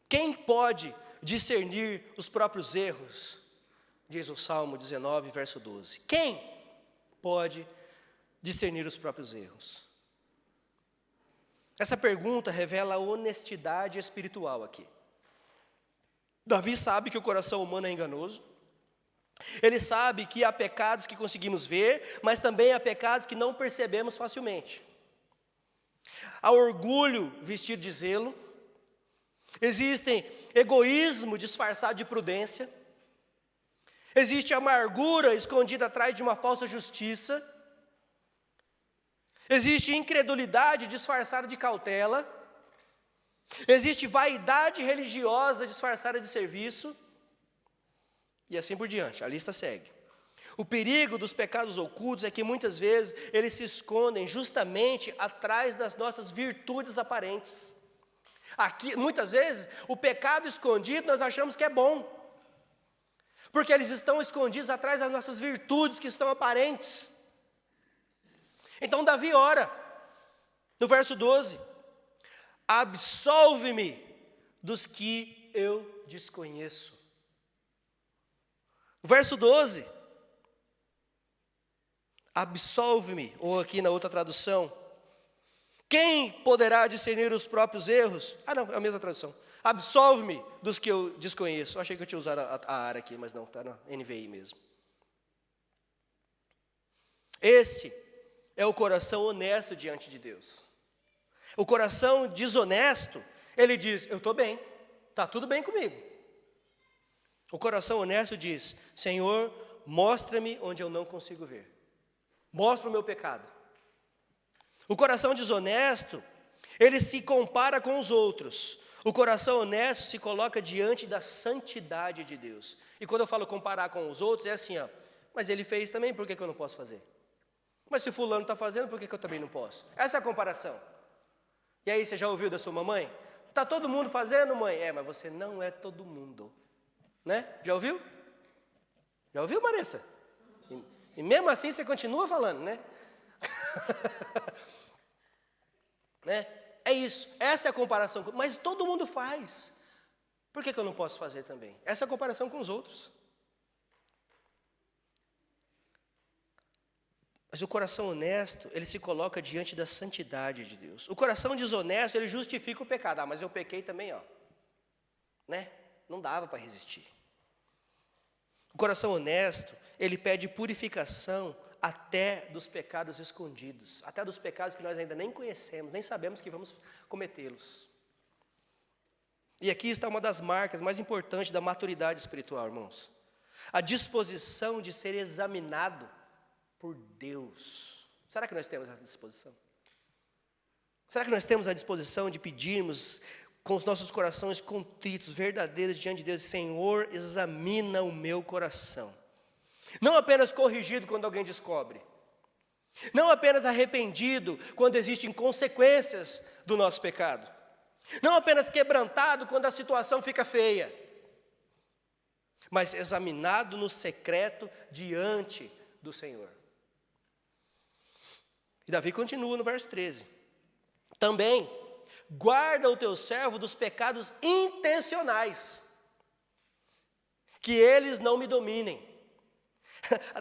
Quem pode discernir os próprios erros? Diz o Salmo 19, verso 12. Quem pode discernir os próprios erros? Essa pergunta revela a honestidade espiritual aqui. Davi sabe que o coração humano é enganoso. Ele sabe que há pecados que conseguimos ver, mas também há pecados que não percebemos facilmente. Há orgulho vestido de zelo. Existem egoísmo disfarçado de prudência. Existe amargura escondida atrás de uma falsa justiça. Existe incredulidade disfarçada de cautela. Existe vaidade religiosa disfarçada de serviço. E assim por diante, a lista segue. O perigo dos pecados ocultos é que muitas vezes eles se escondem justamente atrás das nossas virtudes aparentes. Aqui, muitas vezes, o pecado escondido nós achamos que é bom. Porque eles estão escondidos atrás das nossas virtudes que estão aparentes. Então Davi ora, no verso 12, absolve-me dos que eu desconheço. Verso 12, absolve-me, ou aqui na outra tradução, quem poderá discernir os próprios erros? Ah não, é a mesma tradução. Absolve-me dos que eu desconheço. Eu achei que eu tinha usado a área aqui, mas não, está na NVI mesmo. Esse é o coração honesto diante de Deus. O coração desonesto, ele diz, eu estou bem, está tudo bem comigo. O coração honesto diz: Senhor, mostra-me onde eu não consigo ver. Mostra o meu pecado. O coração desonesto, ele se compara com os outros. O coração honesto se coloca diante da santidade de Deus. E quando eu falo comparar com os outros, é assim, ó, mas ele fez também, por que eu não posso fazer? Mas se fulano está fazendo, por que eu também não posso? Essa é a comparação. E aí, você já ouviu da sua mamãe? Está todo mundo fazendo, mãe? Mas você não é todo mundo. Né? Já ouviu? Já ouviu, Marissa? E mesmo assim você continua falando, né? Né? É isso, essa é a comparação. Mas todo mundo faz. Por que eu não posso fazer também? Essa é a comparação com os outros. Mas o coração honesto, ele se coloca diante da santidade de Deus. O coração desonesto, ele justifica o pecado. Mas eu pequei também, ó. Né? Não dava para resistir. O coração honesto, ele pede purificação até dos pecados escondidos, até dos pecados que nós ainda nem conhecemos, nem sabemos que vamos cometê-los. E aqui está uma das marcas mais importantes da maturidade espiritual, irmãos. A disposição de ser examinado por Deus. Será que nós temos essa disposição? Será que nós temos a disposição de pedirmos com os nossos corações contritos, verdadeiros diante de Deus: Senhor, examina o meu coração. Não apenas corrigido quando alguém descobre. Não apenas arrependido quando existem consequências do nosso pecado. Não apenas quebrantado quando a situação fica feia. Mas examinado no secreto diante do Senhor. E Davi continua no verso 13. Também, guarda o teu servo dos pecados intencionais, que eles não me dominem.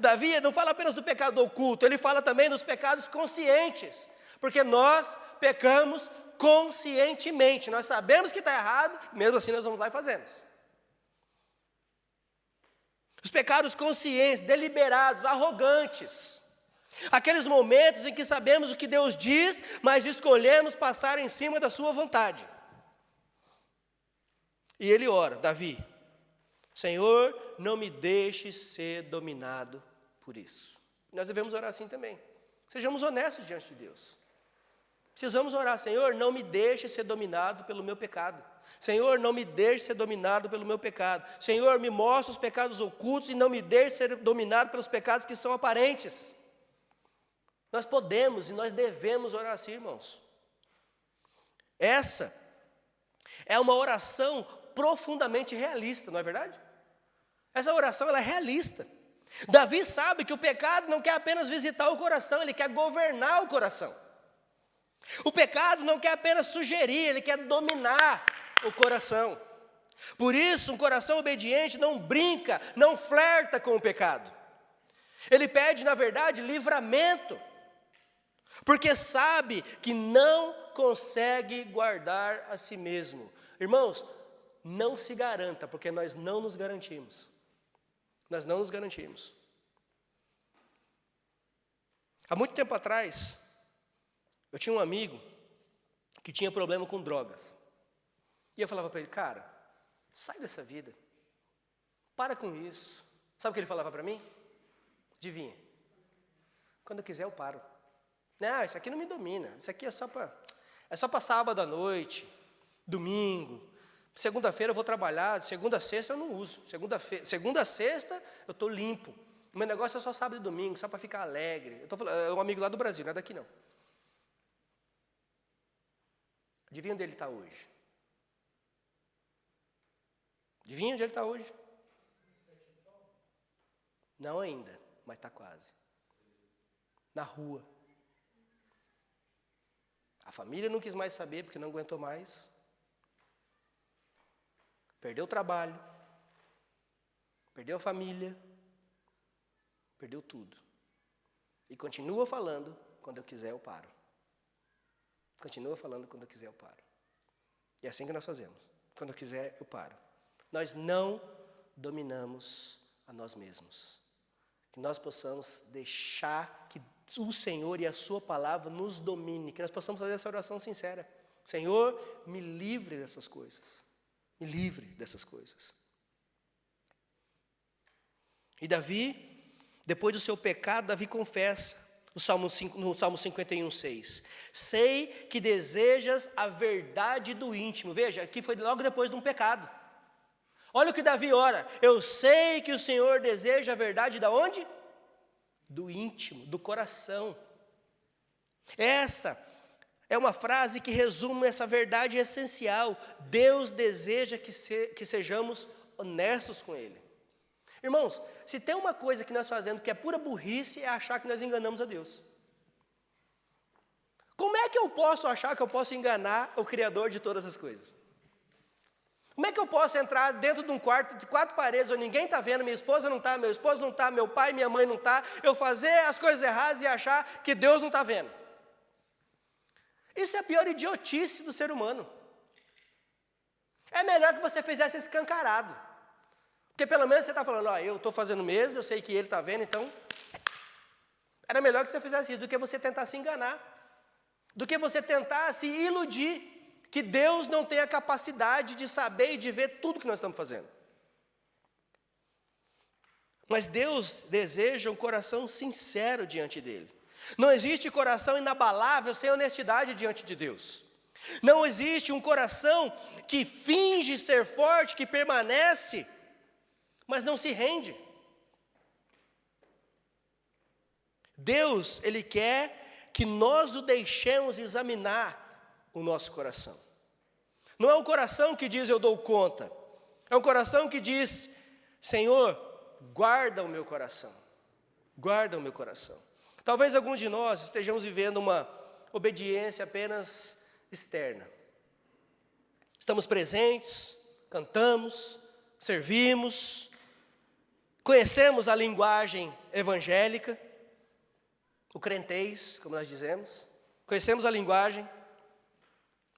Davi não fala apenas do pecado oculto, ele fala também dos pecados conscientes, porque nós pecamos conscientemente, nós sabemos que está errado, mesmo assim nós vamos lá e fazemos. Os pecados conscientes, deliberados, arrogantes, aqueles momentos em que sabemos o que Deus diz, mas escolhemos passar em cima da sua vontade. E ele ora, Davi: Senhor, não me deixe ser dominado por isso. Nós devemos orar assim também. Sejamos honestos diante de Deus. Precisamos orar: Senhor, não me deixe ser dominado pelo meu pecado. Senhor, não me deixe ser dominado pelo meu pecado. Senhor, me mostre os pecados ocultos e não me deixe ser dominado pelos pecados que são aparentes. Nós podemos e nós devemos orar assim, irmãos. Essa é uma oração profundamente realista, não é verdade? Essa oração, ela é realista. Davi sabe que o pecado não quer apenas visitar o coração, ele quer governar o coração. O pecado não quer apenas sugerir, ele quer dominar o coração. Por isso, um coração obediente não brinca, não flerta com o pecado. Ele pede, na verdade, livramento, porque sabe que não consegue guardar a si mesmo. Irmãos, não se garanta, porque nós não nos garantimos. Nós não nos garantimos. Há muito tempo atrás, eu tinha um amigo que tinha problema com drogas. E eu falava para ele: cara, sai dessa vida. Para com isso. Sabe o que ele falava para mim? Adivinha? Quando eu quiser eu paro. Não, isso aqui não me domina. Isso aqui é só para sábado à noite, domingo. Segunda-feira eu vou trabalhar, de segunda a sexta eu não uso. Segunda a sexta eu estou limpo. O meu negócio é só sábado e domingo, só para ficar alegre. É um amigo lá do Brasil, não é daqui não. Adivinha onde ele está hoje? Adivinha onde ele está hoje? Não ainda, mas está quase. Na rua. A família não quis mais saber porque não aguentou mais. Perdeu o trabalho, perdeu a família, perdeu tudo. E continua falando: quando eu quiser eu paro. Continua falando: quando eu quiser eu paro. E é assim que nós fazemos. Quando eu quiser eu paro. Nós não dominamos a nós mesmos. Que nós possamos deixar que o Senhor e a sua palavra nos domine. Que nós possamos fazer essa oração sincera: Senhor, me livre dessas coisas. Me livre dessas coisas. E Davi, depois do seu pecado, Davi confessa, no Salmo 51:6. Sei que desejas a verdade do íntimo. Veja, aqui foi logo depois de um pecado. Olha o que Davi ora. Eu sei que o Senhor deseja a verdade da onde? Do íntimo, do coração. Essa é uma frase que resume essa verdade essencial. Deus deseja que sejamos honestos com Ele. Irmãos, se tem uma coisa que nós fazemos que é pura burrice, é achar que nós enganamos a Deus. Como é que eu posso achar que eu posso enganar o Criador de todas as coisas? Como é que eu posso entrar dentro de um quarto de 4 paredes, onde ninguém está vendo, minha esposa não está, meu esposo não está, meu pai, minha mãe não está, eu fazer as coisas erradas e achar que Deus não está vendo? Isso é a pior idiotice do ser humano. É melhor que você fizesse escancarado. Porque pelo menos você está falando, eu estou fazendo mesmo, eu sei que ele está vendo, então... Era melhor que você fizesse isso, do que você tentar se enganar. Do que você tentar se iludir, que Deus não tem a capacidade de saber e de ver tudo que nós estamos fazendo. Mas Deus deseja um coração sincero diante dEle. Não existe coração inabalável sem honestidade diante de Deus. Não existe um coração que finge ser forte, que permanece, mas não se rende. Deus, Ele quer que nós o deixemos examinar o nosso coração. Não é um coração que diz, eu dou conta. É um coração que diz, Senhor, guarda o meu coração. Guarda o meu coração. Talvez alguns de nós estejamos vivendo uma obediência apenas externa. Estamos presentes, cantamos, servimos, conhecemos a linguagem evangélica, o crentez, como nós dizemos, conhecemos a linguagem,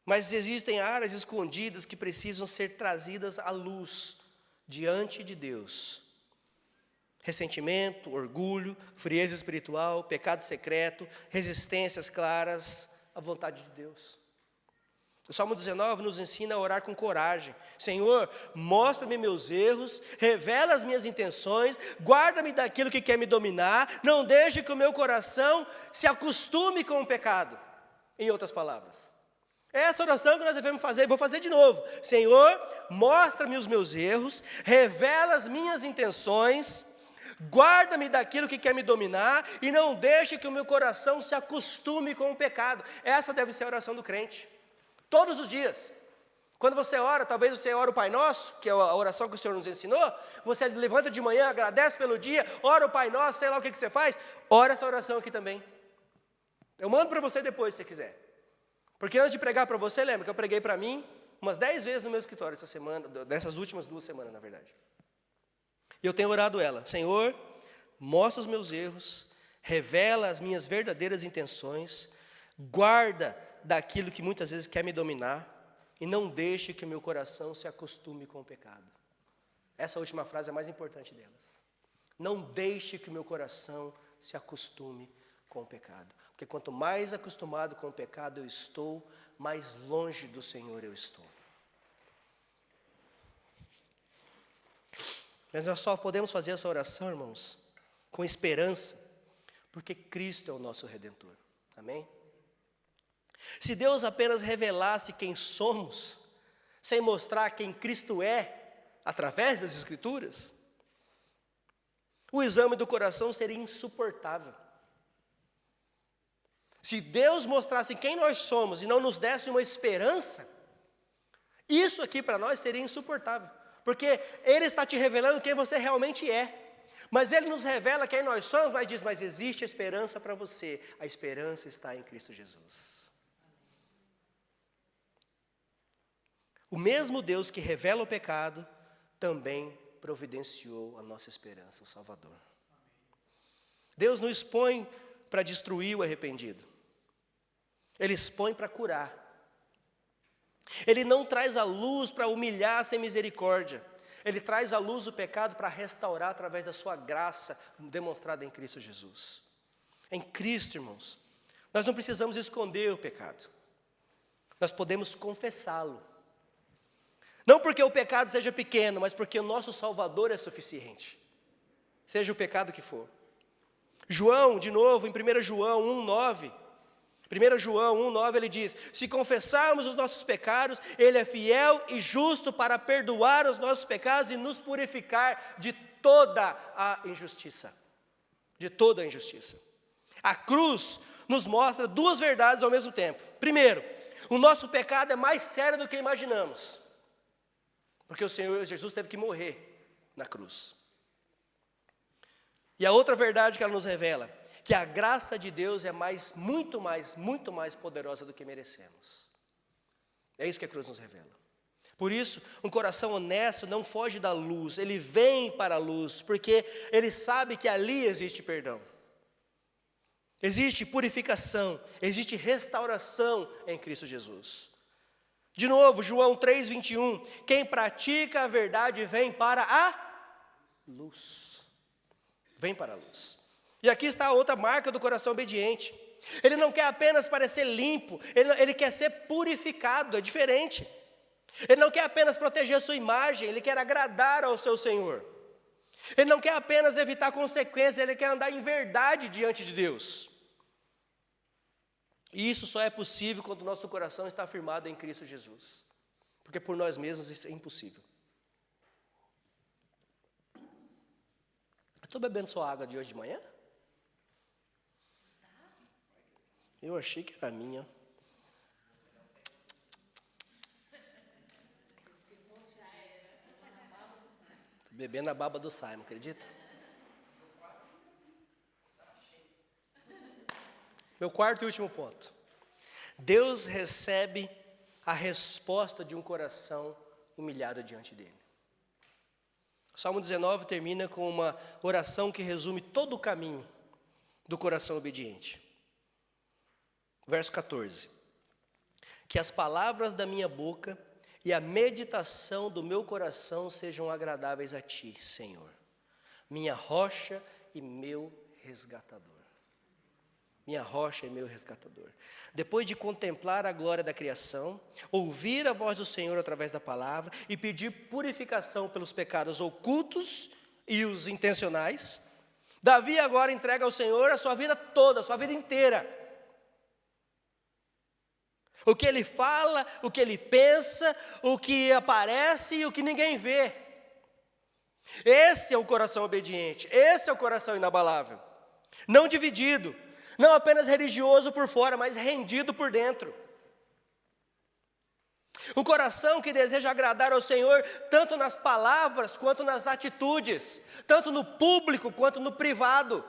mas existem áreas escondidas que precisam ser trazidas à luz diante de Deus. Ressentimento, orgulho, frieza espiritual, pecado secreto, resistências claras à vontade de Deus. O Salmo 19 nos ensina a orar com coragem. Senhor, mostra-me meus erros, revela as minhas intenções, guarda-me daquilo que quer me dominar, não deixe que o meu coração se acostume com o pecado. Em outras palavras, é essa oração que nós devemos fazer, vou fazer de novo. Senhor, mostra-me os meus erros, revela as minhas intenções, guarda-me daquilo que quer me dominar e não deixe que o meu coração se acostume com o pecado. Essa deve ser a oração do crente. Todos os dias. Quando você ora, talvez você ore o Pai Nosso, que é a oração que o Senhor nos ensinou, você levanta de manhã, agradece pelo dia, ora o Pai Nosso, sei lá o que você faz, ora essa oração aqui também. Eu mando para você depois, se você quiser. Porque antes de pregar para você, lembra que eu preguei para mim umas 10 vezes no meu escritório essa semana, dessas últimas 2 semanas, na verdade. E eu tenho orado ela, Senhor, mostra os meus erros, revela as minhas verdadeiras intenções, guarda daquilo que muitas vezes quer me dominar e não deixe que o meu coração se acostume com o pecado. Essa última frase é a mais importante delas. Não deixe que o meu coração se acostume com o pecado. Porque quanto mais acostumado com o pecado eu estou, mais longe do Senhor eu estou. Mas nós só podemos fazer essa oração, irmãos, com esperança, porque Cristo é o nosso Redentor. Amém? Se Deus apenas revelasse quem somos, sem mostrar quem Cristo é, através das Escrituras, o exame do coração seria insuportável. Se Deus mostrasse quem nós somos e não nos desse uma esperança, isso aqui para nós seria insuportável. Porque Ele está te revelando quem você realmente é. Mas Ele nos revela quem nós somos, mas diz, mas existe esperança para você. A esperança está em Cristo Jesus. O mesmo Deus que revela o pecado, também providenciou a nossa esperança, o Salvador. Deus não expõe para destruir o arrependido. Ele expõe para curar. Ele não traz a luz para humilhar sem misericórdia. Ele traz à luz o pecado para restaurar através da sua graça demonstrada em Cristo Jesus. Em Cristo, irmãos, nós não precisamos esconder o pecado. Nós podemos confessá-lo. Não porque o pecado seja pequeno, mas porque o nosso Salvador é suficiente. seja o pecado que for. João, de novo, em 1 João 1,9, 1 João 1,9 ele diz: se confessarmos os nossos pecados, Ele é fiel e justo para perdoar os nossos pecados e nos purificar de toda a injustiça. De toda a injustiça. A cruz nos mostra duas verdades ao mesmo tempo. Primeiro, o nosso pecado é mais sério do que imaginamos, porque o Senhor Jesus teve que morrer na cruz. E a outra verdade que ela nos revela, que a graça de Deus é muito mais poderosa do que merecemos. É isso que a cruz nos revela. Por isso, um coração honesto não foge da luz, ele vem para a luz, porque ele sabe que ali existe perdão. Existe purificação, existe restauração em Cristo Jesus. De novo, João 3,21, quem pratica a verdade vem para a luz. Vem para a luz. E aqui está a outra marca do coração obediente. Ele não quer apenas parecer limpo, ele quer ser purificado, é diferente. Ele não quer apenas proteger a sua imagem, ele quer agradar ao seu Senhor. Ele não quer apenas evitar consequências, ele quer andar em verdade diante de Deus. E isso só é possível quando o nosso coração está firmado em Cristo Jesus. Porque por nós mesmos isso é impossível. Estou bebendo sua água de hoje de manhã? Eu achei que era minha. Estou bebendo a baba do Simon, acredita? Meu quarto e último ponto. Deus recebe a resposta de um coração humilhado diante dele. O Salmo 19 termina com uma oração que resume todo o caminho do coração obediente. Verso 14. Que as palavras da minha boca e a meditação do meu coração sejam agradáveis a ti, Senhor, minha rocha e meu resgatador. Minha rocha e meu resgatador. Depois de contemplar a glória da criação, ouvir a voz do Senhor através da palavra e pedir purificação pelos pecados ocultos e os intencionais, Davi agora entrega ao Senhor a sua vida toda, a sua vida inteira. O que ele fala, o que ele pensa, o que aparece e o que ninguém vê. Esse é o coração obediente, esse é o coração inabalável, não dividido. Não apenas religioso por fora, mas rendido por dentro. Um coração que deseja agradar ao Senhor, tanto nas palavras quanto nas atitudes, tanto no público quanto no privado.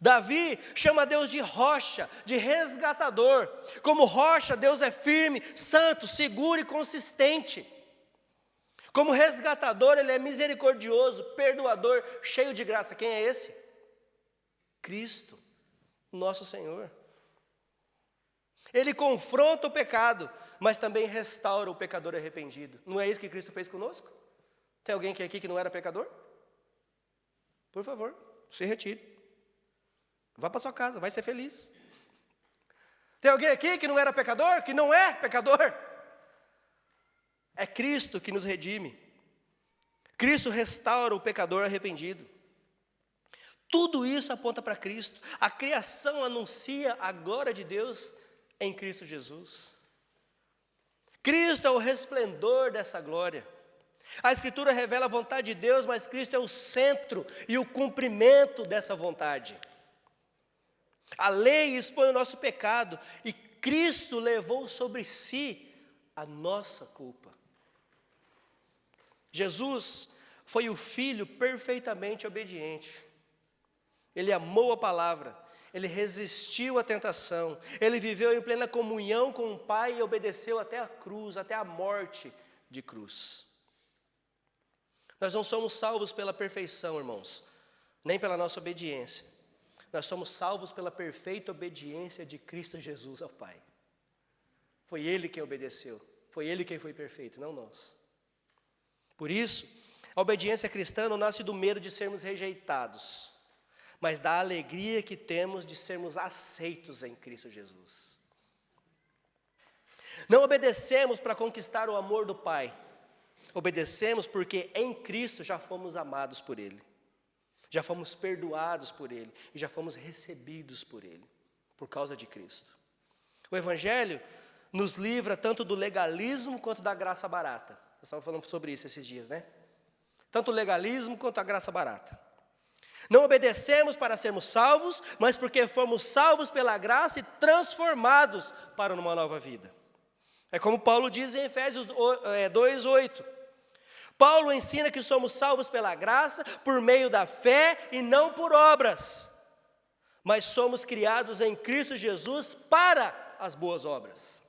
Davi chama Deus de rocha, de resgatador. Como rocha, Deus é firme, santo, seguro e consistente. Como resgatador, Ele é misericordioso, perdoador, cheio de graça. Quem é esse? Cristo, nosso Senhor. Ele confronta o pecado, mas também restaura o pecador arrependido. Não é isso que Cristo fez conosco? Tem alguém aqui que não era pecador? Por favor, se retire. Vá para sua casa, vai ser feliz. Tem alguém aqui que não era pecador? Que não é pecador? É Cristo que nos redime. Cristo restaura o pecador arrependido. Tudo isso aponta para Cristo. A criação anuncia a glória de Deus em Cristo Jesus. Cristo é o resplendor dessa glória. A Escritura revela a vontade de Deus, mas Cristo é o centro e o cumprimento dessa vontade. A lei expõe o nosso pecado e Cristo levou sobre si a nossa culpa. Jesus foi o Filho perfeitamente obediente. Ele amou a palavra, ele resistiu à tentação, ele viveu em plena comunhão com o Pai e obedeceu até a cruz, até a morte de cruz. Nós não somos salvos pela perfeição, irmãos, nem pela nossa obediência. Nós somos salvos pela perfeita obediência de Cristo Jesus ao Pai. Foi Ele quem obedeceu, foi Ele quem foi perfeito, não nós. Por isso, a obediência cristã não nasce do medo de sermos rejeitados, mas da alegria que temos de sermos aceitos em Cristo Jesus. Não obedecemos para conquistar o amor do Pai. Obedecemos porque em Cristo já fomos amados por Ele. Já fomos perdoados por Ele. E já fomos recebidos por Ele. Por causa de Cristo. O Evangelho nos livra tanto do legalismo quanto da graça barata. Nós estávamos falando sobre isso esses dias, né? Tanto o legalismo quanto a graça barata. Não obedecemos para sermos salvos, mas porque fomos salvos pela graça e transformados para uma nova vida. É como Paulo diz em Efésios 2:8. Paulo ensina que somos salvos pela graça, por meio da fé e não por obras. Mas somos criados em Cristo Jesus para as boas obras.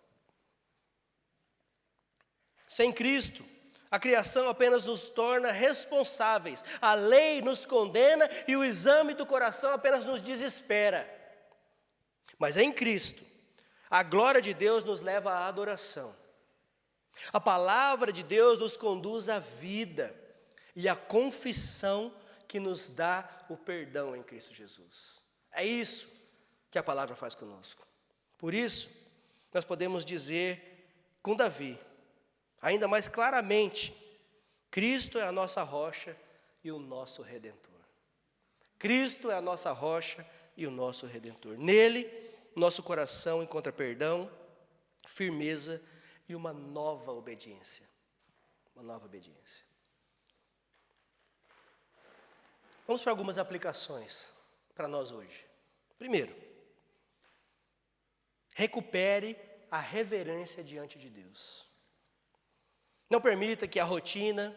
Sem Cristo, a criação apenas nos torna responsáveis. A lei nos condena e o exame do coração apenas nos desespera. Mas em Cristo, a glória de Deus nos leva à adoração. A palavra de Deus nos conduz à vida e à confissão que nos dá o perdão em Cristo Jesus. É isso que a palavra faz conosco. Por isso, nós podemos dizer com Davi, ainda mais claramente, Cristo é a nossa rocha e o nosso Redentor. Cristo é a nossa rocha e o nosso Redentor. Nele, nosso coração encontra perdão, firmeza e uma nova obediência. Uma nova obediência. Vamos para algumas aplicações para nós hoje. Primeiro, recupere a reverência diante de Deus. Não permita que a rotina,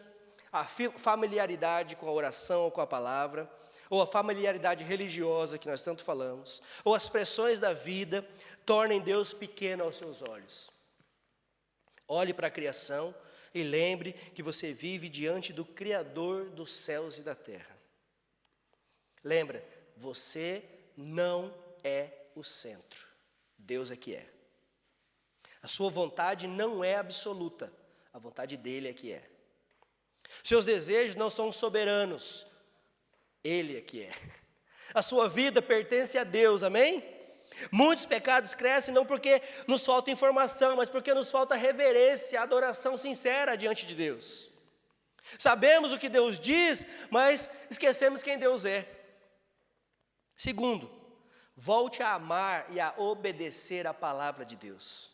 a familiaridade com a oração ou com a palavra, ou a familiaridade religiosa que nós tanto falamos, ou as pressões da vida, tornem Deus pequeno aos seus olhos. Olhe para a criação e lembre que você vive diante do Criador dos céus e da terra. Lembra, você não é o centro, Deus é que é. A sua vontade não é absoluta, a vontade dele é que é. Seus desejos não são soberanos, ele é que é. A sua vida pertence a Deus, amém? Muitos pecados crescem não porque nos falta informação, mas porque nos falta reverência, adoração sincera diante de Deus. Sabemos o que Deus diz, mas esquecemos quem Deus é. Segundo, volte a amar e a obedecer a palavra de Deus.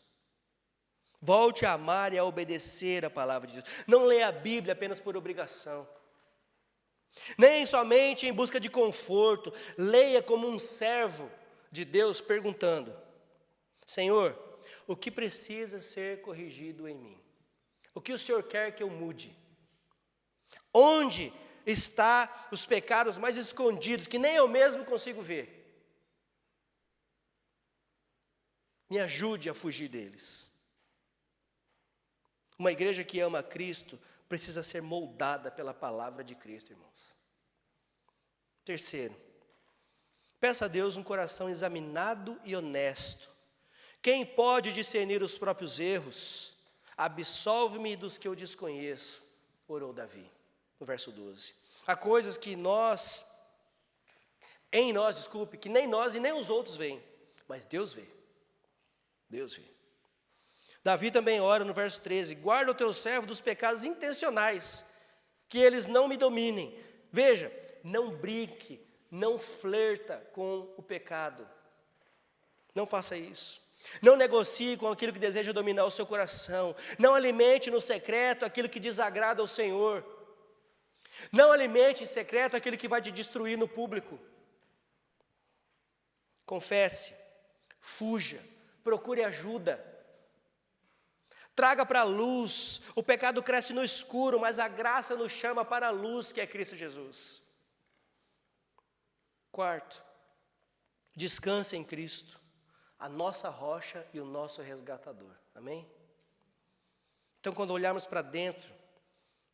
Volte a amar e a obedecer a palavra de Deus. Não leia a Bíblia apenas por obrigação. Nem somente em busca de conforto. Leia como um servo de Deus perguntando: Senhor, o que precisa ser corrigido em mim? O que o Senhor quer que eu mude? Onde estão os pecados mais escondidos que nem eu mesmo consigo ver? Me ajude a fugir deles. Uma igreja que ama a Cristo precisa ser moldada pela palavra de Cristo, irmãos. Terceiro, peça a Deus um coração examinado e honesto. Quem pode discernir os próprios erros? Absolve-me dos que eu desconheço, orou Davi, no verso 12. Há coisas que que nem nós e nem os outros veem, mas Deus vê. Deus vê. Davi também ora no verso 13, guarda o teu servo dos pecados intencionais, que eles não me dominem. Veja, não brinque, não flerta com o pecado. Não faça isso. Não negocie com aquilo que deseja dominar o seu coração. Não alimente no secreto aquilo que desagrada ao Senhor. Não alimente em secreto aquilo que vai te destruir no público. Confesse, fuja, procure ajuda. Traga para a luz. O pecado cresce no escuro, mas a graça nos chama para a luz, que é Cristo Jesus. Quarto, descanse em Cristo, a nossa rocha e o nosso resgatador. Amém? Então, quando olharmos para dentro,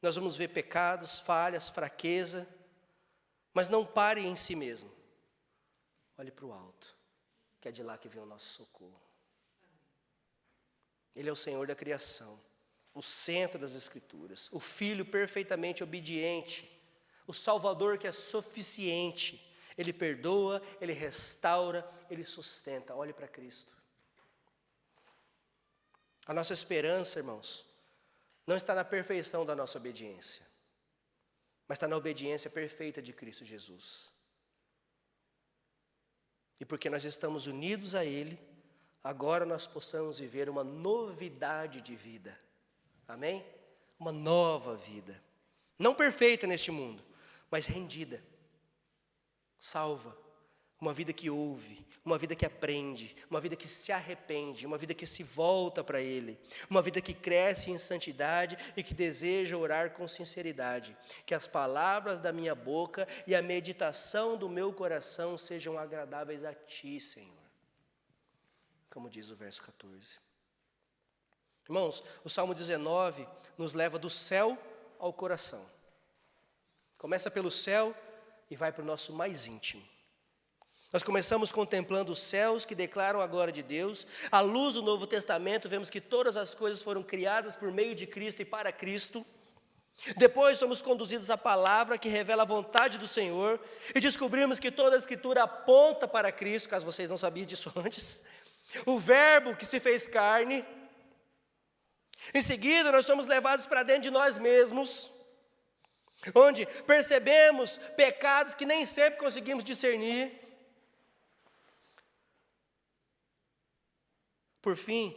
nós vamos ver pecados, falhas, fraqueza, mas não pare em si mesmo. Olhe para o alto, que é de lá que vem o nosso socorro. Ele é o Senhor da criação, o centro das Escrituras, o Filho perfeitamente obediente, o Salvador que é suficiente. Ele perdoa, Ele restaura, Ele sustenta. Olhe para Cristo. A nossa esperança, irmãos, não está na perfeição da nossa obediência, mas está na obediência perfeita de Cristo Jesus. E porque nós estamos unidos a Ele, agora nós possamos viver uma novidade de vida. Amém? Uma nova vida. Não perfeita neste mundo, mas rendida, salva. Uma vida que ouve, uma vida que aprende, uma vida que se arrepende, uma vida que se volta para Ele, uma vida que cresce em santidade e que deseja orar com sinceridade. Que as palavras da minha boca e a meditação do meu coração sejam agradáveis a Ti, Senhor. Como diz o verso 14. Irmãos, o Salmo 19 nos leva do céu ao coração. Começa pelo céu e vai para o nosso mais íntimo. Nós começamos contemplando os céus que declaram a glória de Deus. À luz do Novo Testamento, vemos que todas as coisas foram criadas por meio de Cristo e para Cristo. Depois somos conduzidos à palavra que revela a vontade do Senhor. E descobrimos que toda a Escritura aponta para Cristo, caso vocês não sabiam disso antes. O Verbo que se fez carne. Em seguida, nós somos levados para dentro de nós mesmos, onde percebemos pecados que nem sempre conseguimos discernir. Por fim,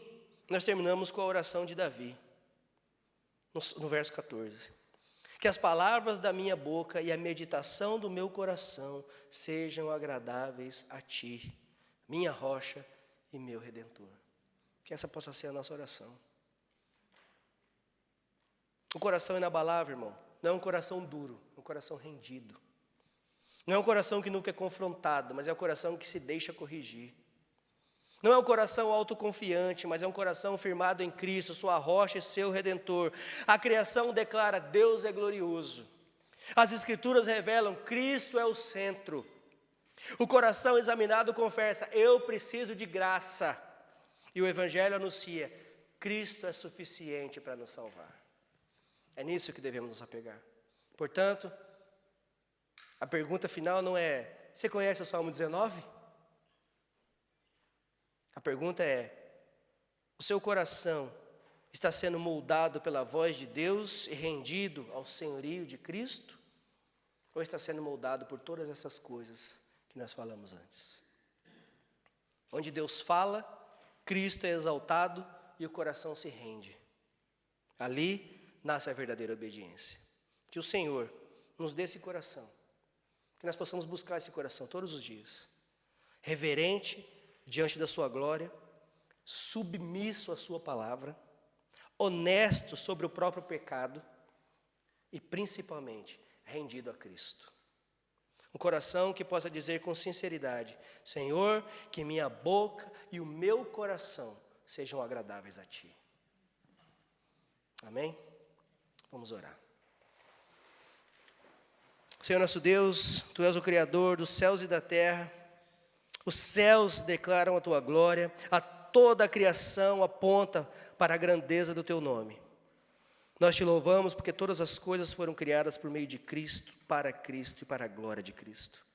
nós terminamos com a oração de Davi, no verso 14. Que as palavras da minha boca e a meditação do meu coração sejam agradáveis a Ti, minha rocha e meu Redentor. Que essa possa ser a nossa oração. O coração inabalável, irmão, não é um coração duro, é um coração rendido. Não é um coração que nunca é confrontado, mas é um coração que se deixa corrigir. Não é um coração autoconfiante, mas é um coração firmado em Cristo, sua rocha e seu Redentor. A criação declara: Deus é glorioso. As Escrituras revelam: Cristo é o centro. O coração examinado confessa: eu preciso de graça. E o Evangelho anuncia: Cristo é suficiente para nos salvar. É nisso que devemos nos apegar. Portanto, a pergunta final não é: você conhece o Salmo 19? A pergunta é: o seu coração está sendo moldado pela voz de Deus e rendido ao senhorio de Cristo? Ou está sendo moldado por todas essas coisas que nós falamos antes? Onde Deus fala, Cristo é exaltado e o coração se rende. Ali nasce a verdadeira obediência. Que o Senhor nos dê esse coração, que nós possamos buscar esse coração todos os dias, reverente diante da sua glória, submisso à sua palavra, honesto sobre o próprio pecado e principalmente rendido a Cristo. Um coração que possa dizer com sinceridade: Senhor, que minha boca e o meu coração sejam agradáveis a Ti. Amém? Vamos orar. Senhor nosso Deus, Tu és o Criador dos céus e da terra. Os céus declaram a Tua glória, a toda a criação aponta para a grandeza do Teu nome. Nós Te louvamos porque todas as coisas foram criadas por meio de Cristo e para a glória de Cristo.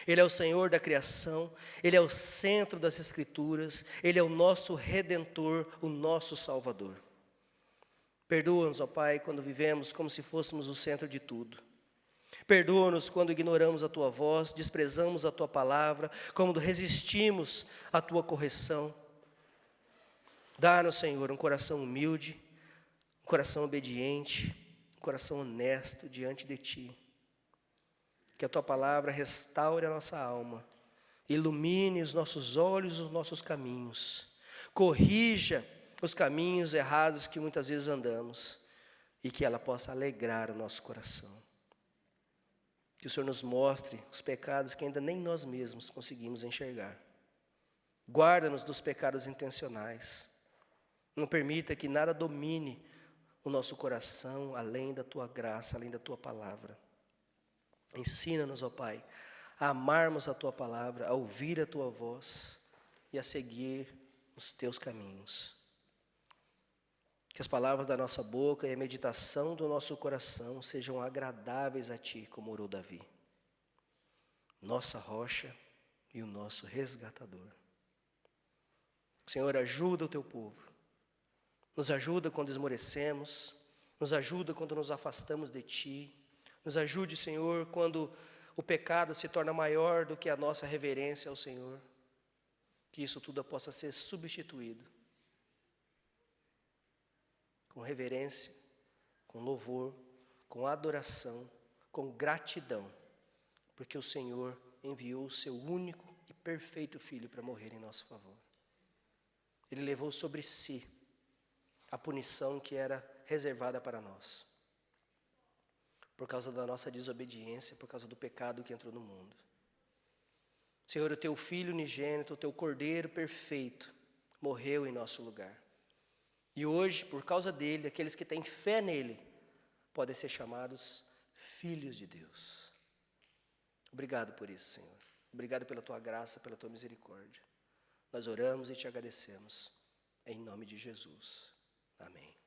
Ele é o Senhor da criação, Ele é o centro das Escrituras, Ele é o nosso Redentor, o nosso Salvador. Perdoa-nos, ó Pai, quando vivemos como se fôssemos o centro de tudo. Perdoa-nos quando ignoramos a Tua voz, desprezamos a Tua palavra, quando resistimos à Tua correção. Dá-nos, Senhor, um coração humilde, um coração obediente, um coração honesto diante de Ti. Que a Tua palavra restaure a nossa alma, ilumine os nossos olhos e os nossos caminhos, corrija os caminhos errados que muitas vezes andamos e que ela possa alegrar o nosso coração. Que o Senhor nos mostre os pecados que ainda nem nós mesmos conseguimos enxergar. Guarda-nos dos pecados intencionais. Não permita que nada domine o nosso coração além da Tua graça, além da Tua palavra. Ensina-nos, ó Pai, a amarmos a Tua palavra, a ouvir a Tua voz e a seguir os Teus caminhos. Que as palavras da nossa boca e a meditação do nosso coração sejam agradáveis a Ti, como orou Davi, nossa rocha e o nosso resgatador. Senhor, ajuda o Teu povo. Nos ajuda quando esmorecemos, nos ajuda quando nos afastamos de Ti. Nos ajude, Senhor, quando o pecado se torna maior do que a nossa reverência ao Senhor. Que isso tudo possa ser substituído com reverência, com louvor, com adoração, com gratidão, porque o Senhor enviou o seu único e perfeito Filho para morrer em nosso favor. Ele levou sobre si a punição que era reservada para nós, por causa da nossa desobediência, por causa do pecado que entrou no mundo. Senhor, o Teu Filho unigênito, o Teu Cordeiro perfeito, morreu em nosso lugar. E hoje, por causa dele, aqueles que têm fé nele, podem ser chamados filhos de Deus. Obrigado por isso, Senhor. Obrigado pela Tua graça, pela Tua misericórdia. Nós oramos e Te agradecemos, em nome de Jesus. Amém.